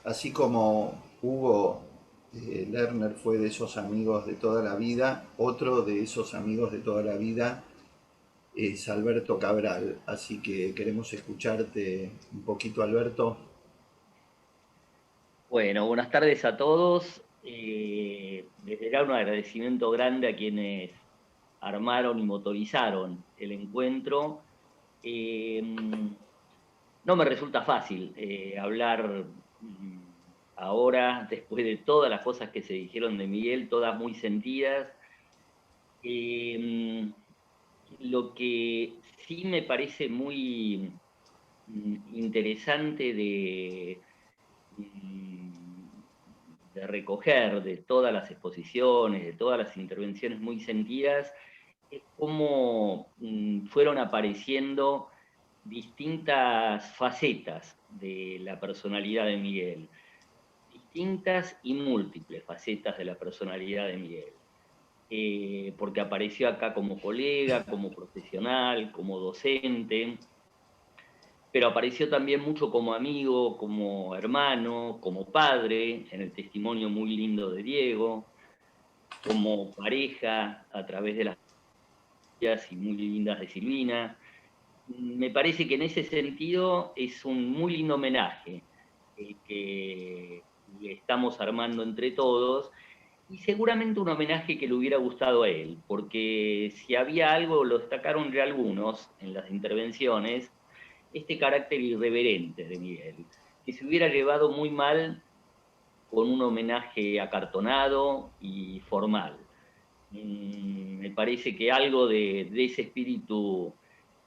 Así como Hugo Lerner fue de esos amigos de toda la vida, otro de esos amigos de toda la vida es Alberto Cabral. Así que queremos escucharte un poquito, Alberto. Bueno, buenas tardes a todos. Desde ya un agradecimiento grande a quienes armaron y motorizaron el encuentro. No me resulta fácil hablar ahora, después de todas las cosas que se dijeron de Miguel, todas muy sentidas. Lo que sí me parece muy interesante de recoger de todas las exposiciones, de todas las intervenciones muy sentidas, es cómo fueron apareciendo distintas facetas de la personalidad de Miguel, distintas y múltiples facetas de la personalidad de Miguel, porque apareció acá como colega, como profesional, como docente, pero apareció también mucho como amigo, como hermano, como padre, en el testimonio muy lindo de Diego, como pareja a través de las y muy lindas de Silvina. Me parece que en ese sentido es un muy lindo homenaje que estamos armando entre todos, y seguramente un homenaje que le hubiera gustado a él, porque si había algo, lo destacaron ya algunos en las intervenciones, este carácter irreverente de Miguel, que se hubiera llevado muy mal con un homenaje acartonado y formal. Me parece que algo de ese espíritu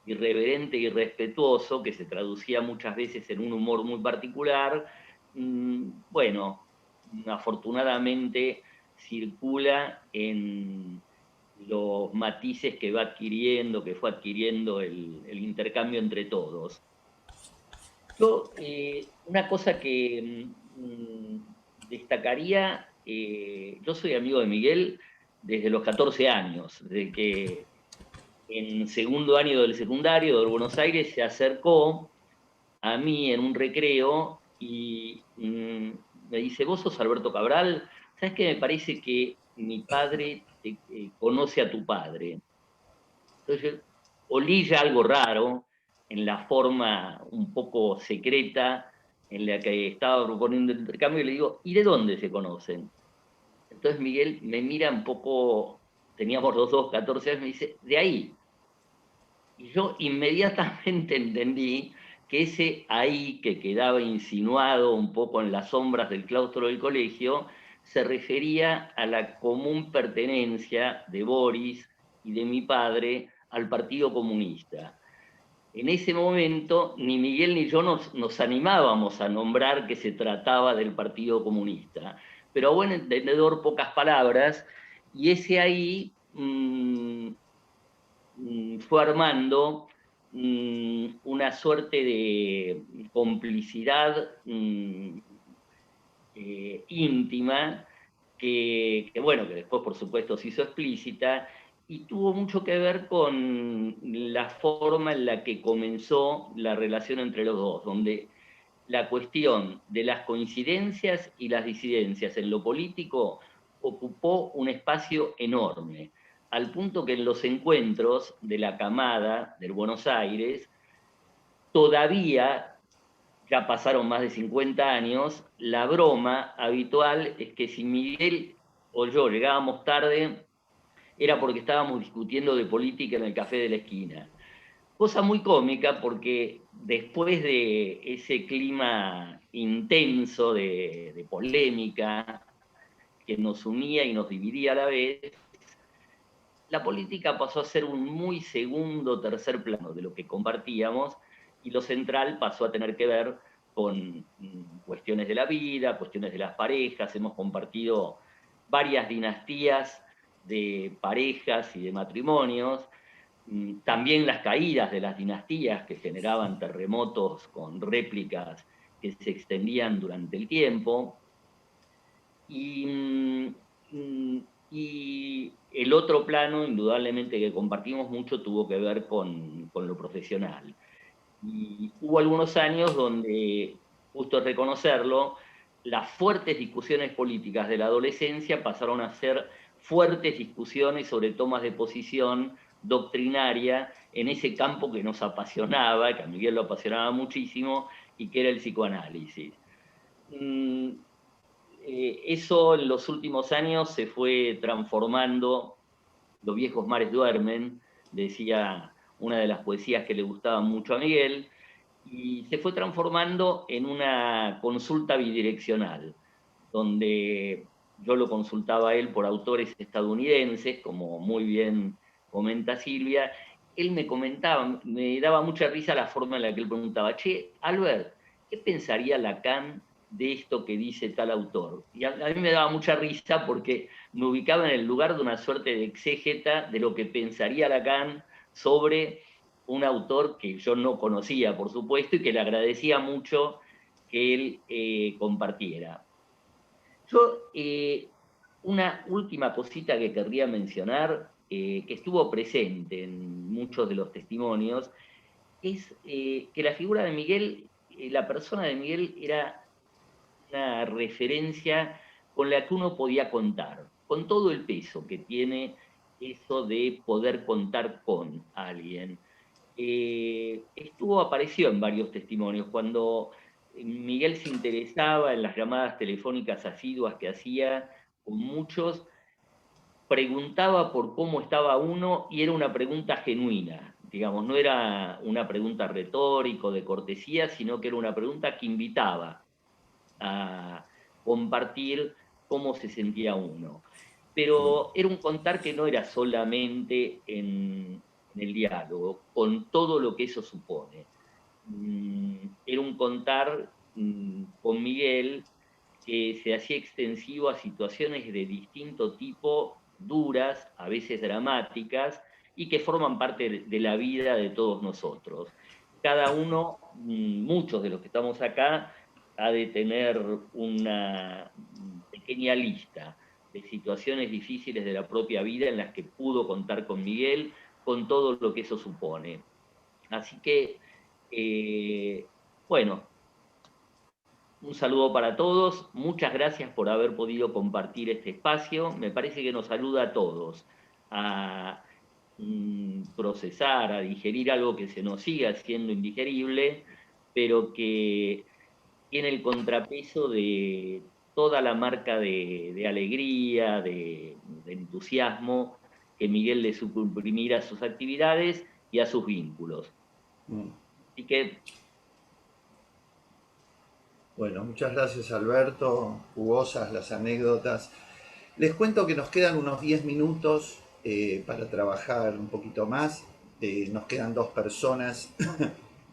irreverente y respetuoso, que se traducía muchas veces en un humor muy particular, bueno, afortunadamente circula en los matices que va adquiriendo, que fue adquiriendo el intercambio entre todos. Yo, una cosa que destacaría, yo soy amigo de Miguel desde los 14 años, desde que en segundo año del secundario de Buenos Aires se acercó a mí en un recreo y me dice, ¿vos sos Alberto Cabral? ¿Sabes qué? Me parece que mi padre conoce a tu padre. Entonces olí ya algo raro en la forma un poco secreta en la que estaba proponiendo el intercambio y le digo, ¿y de dónde se conocen? Entonces Miguel me mira un poco, teníamos los dos 14 años, me dice, de ahí. Y yo inmediatamente entendí que ese ahí que quedaba insinuado un poco en las sombras del claustro del colegio se refería a la común pertenencia de Boris y de mi padre al Partido Comunista. En ese momento ni Miguel ni yo nos animábamos a nombrar que se trataba del Partido Comunista, pero a buen entendedor pocas palabras, y ese ahí fue armando una suerte de complicidad íntima que después por supuesto se hizo explícita y tuvo mucho que ver con la forma en la que comenzó la relación entre los dos, donde la cuestión de las coincidencias y las disidencias en lo político ocupó un espacio enorme, al punto que en los encuentros de la camada del Buenos Aires, todavía, ya pasaron más de 50 años, la broma habitual es que si Miguel o yo llegábamos tarde, era porque estábamos discutiendo de política en el café de la esquina. Cosa muy cómica porque después de ese clima intenso de polémica que nos unía y nos dividía a la vez, la política pasó a ser un muy segundo, tercer plano de lo que compartíamos y lo central pasó a tener que ver con cuestiones de la vida, cuestiones de las parejas. Hemos compartido varias dinastías de parejas y de matrimonios, también las caídas de las dinastías que generaban terremotos con réplicas que se extendían durante el tiempo. Y el otro plano, indudablemente, que compartimos mucho, tuvo que ver con lo profesional. Y hubo algunos años donde, justo es reconocerlo, las fuertes discusiones políticas de la adolescencia pasaron a ser fuertes discusiones sobre tomas de posición doctrinaria en ese campo que nos apasionaba, que a Miguel lo apasionaba muchísimo, y que era el psicoanálisis. Eso en los últimos años se fue transformando. Los viejos mares duermen, decía una de las poesías que le gustaban mucho a Miguel, y se fue transformando en una consulta bidireccional, donde yo lo consultaba a él por autores estadounidenses, como muy bien comenta Silvia. Él me comentaba, me daba mucha risa la forma en la que él preguntaba, che, Albert, ¿qué pensaría Lacan de esto que dice tal autor? Y a mí me daba mucha risa porque me ubicaba en el lugar de una suerte de exégeta de lo que pensaría Lacan sobre un autor que yo no conocía, por supuesto, y que le agradecía mucho que él compartiera. Yo, una última cosita que querría mencionar, que estuvo presente en muchos de los testimonios, es que la figura de Miguel, la persona de Miguel era una referencia con la que uno podía contar, con todo el peso que tiene eso de poder contar con alguien. Apareció en varios testimonios. Cuando Miguel se interesaba en las llamadas telefónicas asiduas que hacía con muchos, preguntaba por cómo estaba uno y era una pregunta genuina, digamos, no era una pregunta retórica o de cortesía, sino que era una pregunta que invitaba a compartir cómo se sentía uno. Pero era un contar que no era solamente en en el diálogo, con todo lo que eso supone. Era un contar con Miguel que se hacía extensivo a situaciones de distinto tipo, duras, a veces dramáticas, y que forman parte de la vida de todos nosotros. Cada uno, muchos de los que estamos acá, ha de tener una pequeña lista de situaciones difíciles de la propia vida en las que pudo contar con Miguel, con todo lo que eso supone. Así que, bueno, un saludo para todos, muchas gracias por haber podido compartir este espacio. Me parece que nos saluda a todos a procesar, a digerir algo que se nos sigue haciendo indigerible, pero que tiene el contrapeso de toda la marca de alegría, de entusiasmo que Miguel le supo imprimir a sus actividades y a sus vínculos. Así que... Bueno, muchas gracias Alberto, jugosas las anécdotas. Les cuento que nos quedan unos 10 minutos para trabajar un poquito más. Nos quedan 2 personas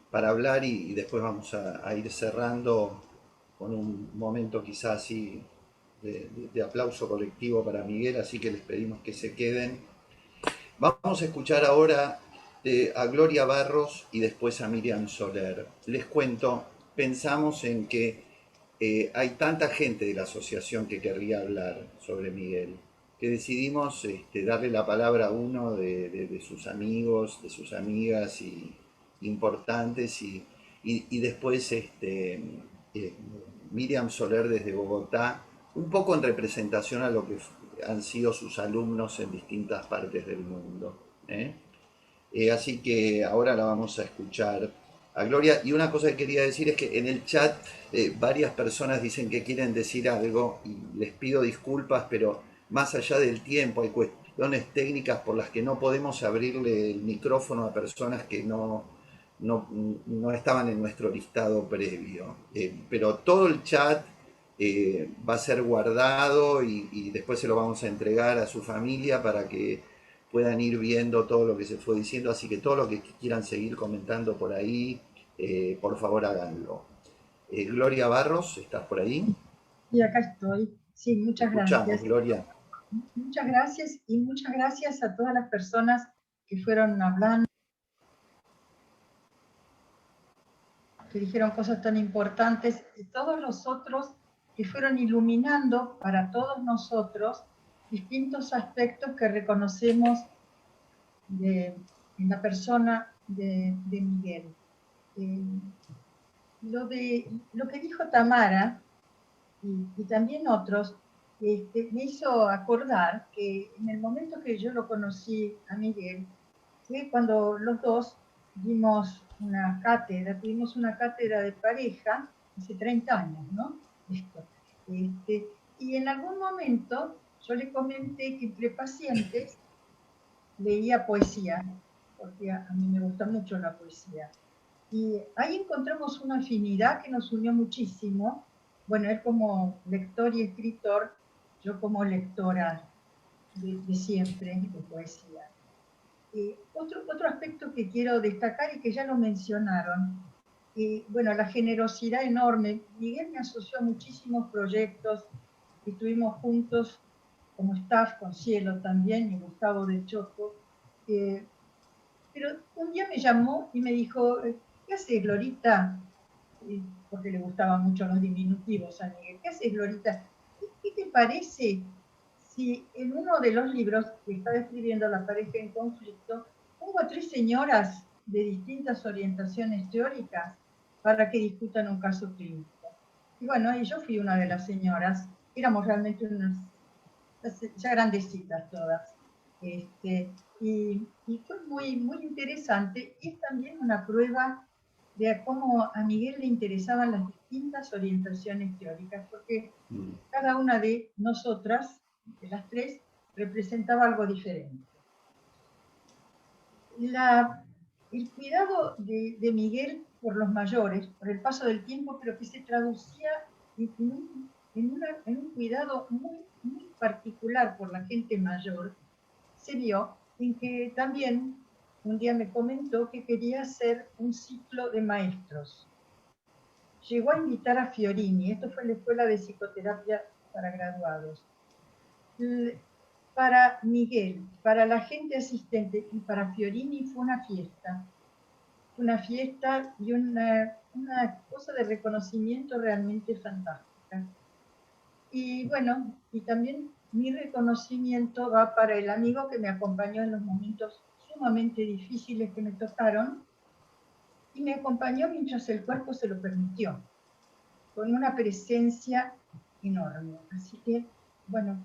para hablar y después vamos a ir cerrando con un momento quizás así de aplauso colectivo para Miguel, así que les pedimos que se queden. Vamos a escuchar ahora a Gloria Barros y después a Miriam Soler. Les cuento, pensamos en que hay tanta gente de la asociación que querría hablar sobre Miguel, que decidimos darle la palabra a uno de sus amigos, de sus amigas importantes y después Miriam Soler desde Bogotá, un poco en representación a lo que han sido sus alumnos en distintas partes del mundo. Así que ahora la vamos a escuchar a Gloria. Y una cosa que quería decir es que en el chat varias personas dicen que quieren decir algo y les pido disculpas, pero más allá del tiempo hay cuestiones técnicas por las que no podemos abrirle el micrófono a personas que no estaban en nuestro listado previo. Pero todo el chat va a ser guardado y después se lo vamos a entregar a su familia para que puedan ir viendo todo lo que se fue diciendo, así que todo lo que quieran seguir comentando por ahí, por favor háganlo. Gloria Barros, ¿estás por ahí? Y acá estoy. Sí, muchas gracias. Gloria. Muchas gracias y muchas gracias a todas las personas que fueron hablando, que dijeron cosas tan importantes, y todos los otros que fueron iluminando para todos nosotros distintos aspectos que reconocemos en la persona de Miguel. Lo que dijo Tamara y también otros me hizo acordar que en el momento que yo lo conocí a Miguel fue cuando los dos tuvimos una cátedra de pareja hace 30 años, ¿no? Y en algún momento yo le comenté que entre pacientes leía poesía, porque a mí me gusta mucho la poesía. Y ahí encontramos una afinidad que nos unió muchísimo. Bueno, él como lector y escritor, yo como lectora de siempre, de poesía. Otro aspecto que quiero destacar y que ya lo mencionaron, bueno, la generosidad enorme. Miguel me asoció a muchísimos proyectos que estuvimos juntos como staff con Cielo también y Gustavo de Choco. Pero un día me llamó y me dijo, ¿qué haces, Glorita? Porque le gustaban mucho los diminutivos a Miguel. ¿Qué haces, Glorita? ¿Qué te parece si en uno de los libros que estaba escribiendo La pareja en conflicto, pongo a 3 señoras de distintas orientaciones teóricas para que discutan un caso clínico? Y bueno, y yo fui una de las señoras, éramos realmente unas, ya grandecitas todas. Y fue muy, muy interesante, y es también una prueba de cómo a Miguel le interesaban las distintas orientaciones teóricas, porque cada una de nosotras, de las 3, representaba algo diferente. El cuidado de Miguel por los mayores, por el paso del tiempo, pero que se traducía en un cuidado muy, muy particular por la gente mayor, se vio en que también un día me comentó que quería hacer un ciclo de maestros. Llegó a invitar a Fiorini, esto fue en la Escuela de Psicoterapia para Graduados. Para Miguel, para la gente asistente y para Fiorini fue una fiesta. Una fiesta y una cosa de reconocimiento realmente fantástica. Y bueno, y también mi reconocimiento va para el amigo que me acompañó en los momentos sumamente difíciles que me tocaron y me acompañó mientras el cuerpo se lo permitió, con una presencia enorme. Así que, bueno,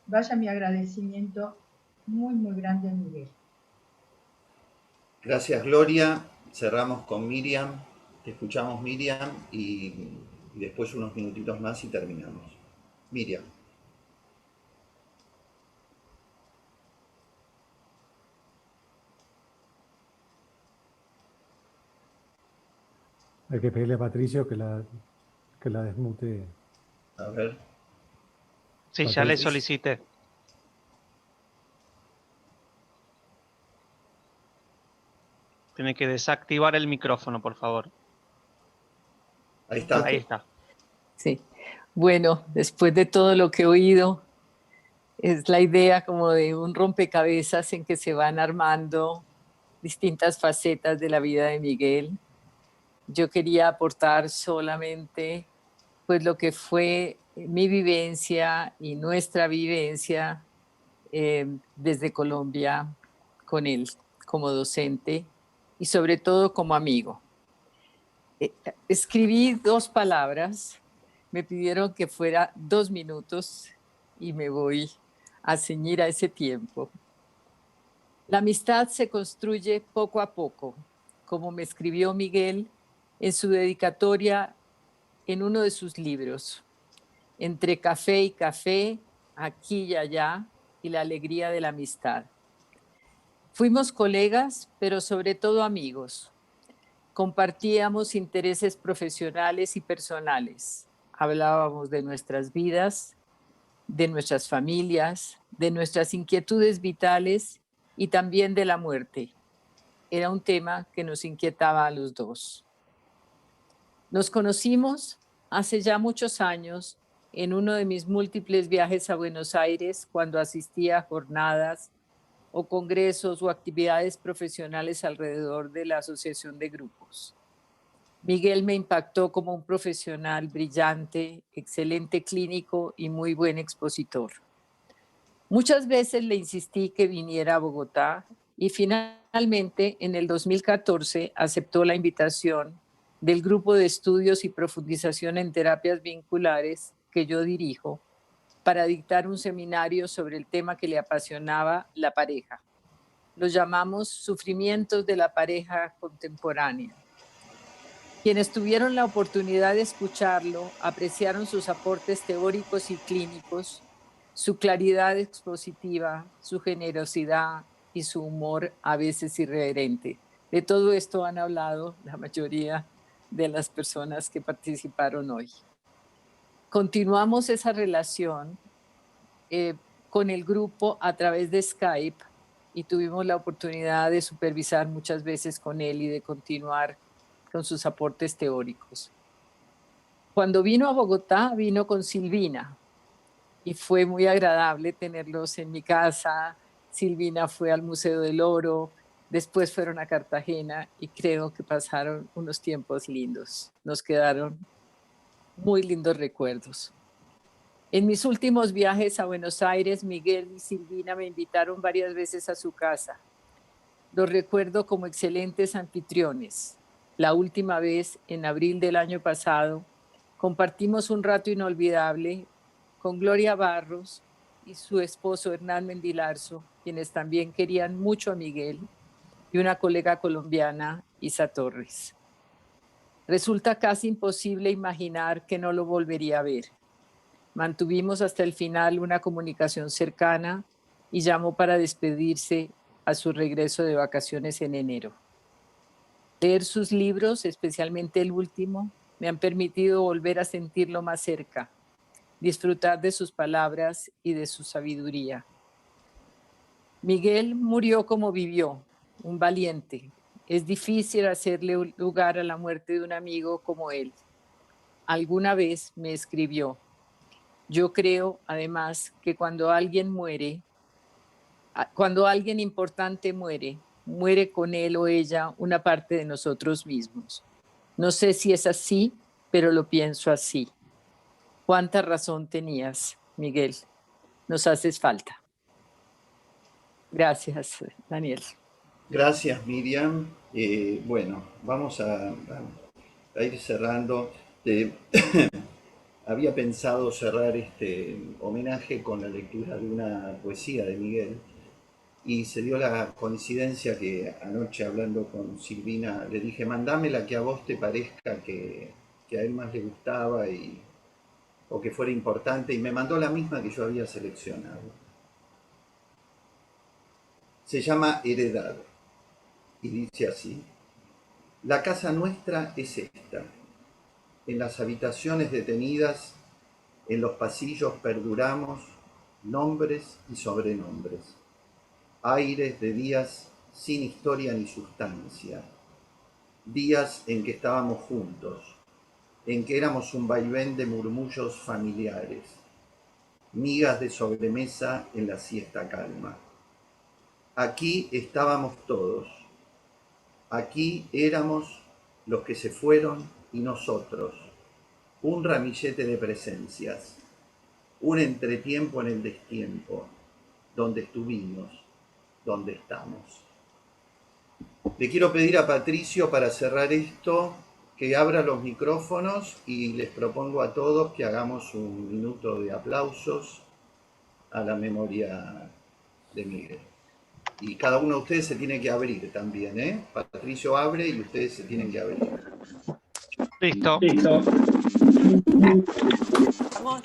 vaya mi agradecimiento muy, muy grande a Miguel. Gracias, Gloria. Cerramos con Miriam. Te escuchamos, Miriam, y después unos minutitos más y terminamos. Miriam. Hay que pedirle a Patricio que la desmute. A ver. Sí, ya le solicité. Tiene que desactivar el micrófono, por favor. Ahí está. Ahí está. Sí. Bueno, después de todo lo que he oído, es la idea como de un rompecabezas en que se van armando distintas facetas de la vida de Miguel. Yo quería aportar solamente pues lo que fue mi vivencia y nuestra vivencia desde Colombia con él como docente y sobre todo como amigo. Escribí 2 palabras, me pidieron que fuera 2 minutos y me voy a ceñir a ese tiempo. La amistad se construye poco a poco, como me escribió Miguel en su dedicatoria en uno de sus libros, Entre café y café, aquí y allá, y la alegría de la amistad. Fuimos colegas, pero sobre todo amigos. Compartíamos intereses profesionales y personales. Hablábamos de nuestras vidas, de nuestras familias, de nuestras inquietudes vitales y también de la muerte. Era un tema que nos inquietaba a los dos. Nos conocimos hace ya muchos años en uno de mis múltiples viajes a Buenos Aires cuando asistía a jornadas o congresos o actividades profesionales alrededor de la Asociación de Grupos. Miguel me impactó como un profesional brillante, excelente clínico y muy buen expositor. Muchas veces le insistí que viniera a Bogotá y finalmente en el 2014 aceptó la invitación del grupo de estudios y profundización en terapias vinculares que yo dirijo para dictar un seminario sobre el tema que le apasionaba, la pareja. Lo llamamos Sufrimientos de la pareja contemporánea. Quienes tuvieron la oportunidad de escucharlo apreciaron sus aportes teóricos y clínicos, su claridad expositiva, su generosidad y su humor a veces irreverente. De todo esto han hablado la mayoría de las personas que participaron hoy. Continuamos esa relación con el grupo a través de Skype y tuvimos la oportunidad de supervisar muchas veces con él y de continuar con sus aportes teóricos. Cuando vino a Bogotá, vino con Silvina y fue muy agradable tenerlos en mi casa. Silvina fue al Museo del Oro, después fueron a Cartagena y creo que pasaron unos tiempos lindos. Nos quedaron muy lindos recuerdos. En mis últimos viajes a Buenos Aires, Miguel y Silvina me invitaron varias veces a su casa. Los recuerdo como excelentes anfitriones. La última vez, en abril del año pasado, compartimos un rato inolvidable con Gloria Barros y su esposo Hernán Mendilarzo, quienes también querían mucho a Miguel, y una colega colombiana, Isa Torres. Resulta casi imposible imaginar que no lo volvería a ver. Mantuvimos hasta el final una comunicación cercana y llamó para despedirse a su regreso de vacaciones en enero. Leer sus libros, especialmente el último, me han permitido volver a sentirlo más cerca, disfrutar de sus palabras y de su sabiduría. Miguel murió como vivió, un valiente. Es difícil hacerle lugar a la muerte de un amigo como él. Alguna vez me escribió: yo creo, además, que cuando alguien muere, cuando alguien importante muere, muere con él o ella una parte de nosotros mismos. No sé si es así, pero lo pienso así. ¿Cuánta razón tenías, Miguel? Nos haces falta. Gracias, Daniel. Gracias, Miriam. Bueno, vamos a ir cerrando. Había pensado cerrar este homenaje con la lectura de una poesía de Miguel, y se dio la coincidencia que anoche, hablando con Silvina, le dije: mandame la que a vos te parezca que a él más le gustaba o que fuera importante, y me mandó la misma que yo había seleccionado. Se llama Heredad y dice así: la casa nuestra es esta. En las habitaciones detenidas, en los pasillos perduramos nombres y sobrenombres, aires de días sin historia ni sustancia, días en que estábamos juntos, en que éramos un vaivén de murmullos familiares, migas de sobremesa en la siesta calma. Aquí estábamos todos, aquí éramos los que se fueron y nosotros, un ramillete de presencias, un entretiempo en el destiempo, donde estuvimos, donde estamos. Le quiero pedir a Patricio, para cerrar esto, que abra los micrófonos, y les propongo a todos que hagamos un minuto de aplausos a la memoria de Miguel. Y cada uno de ustedes se tiene que abrir también, ¿eh? Patricio abre y ustedes se tienen que abrir. Listo. Vamos.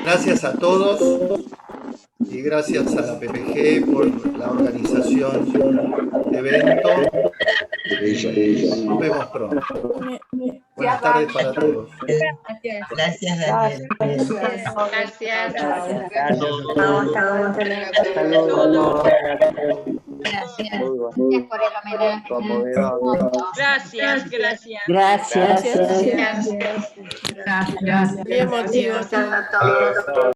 Gracias a todos y gracias a la PPG por la organización del evento. Nos vemos pronto. Buenas tardes para todos. Gracias, Daniel. Gracias. Gracias por el homenaje. Gracias. Bien emotivo todo.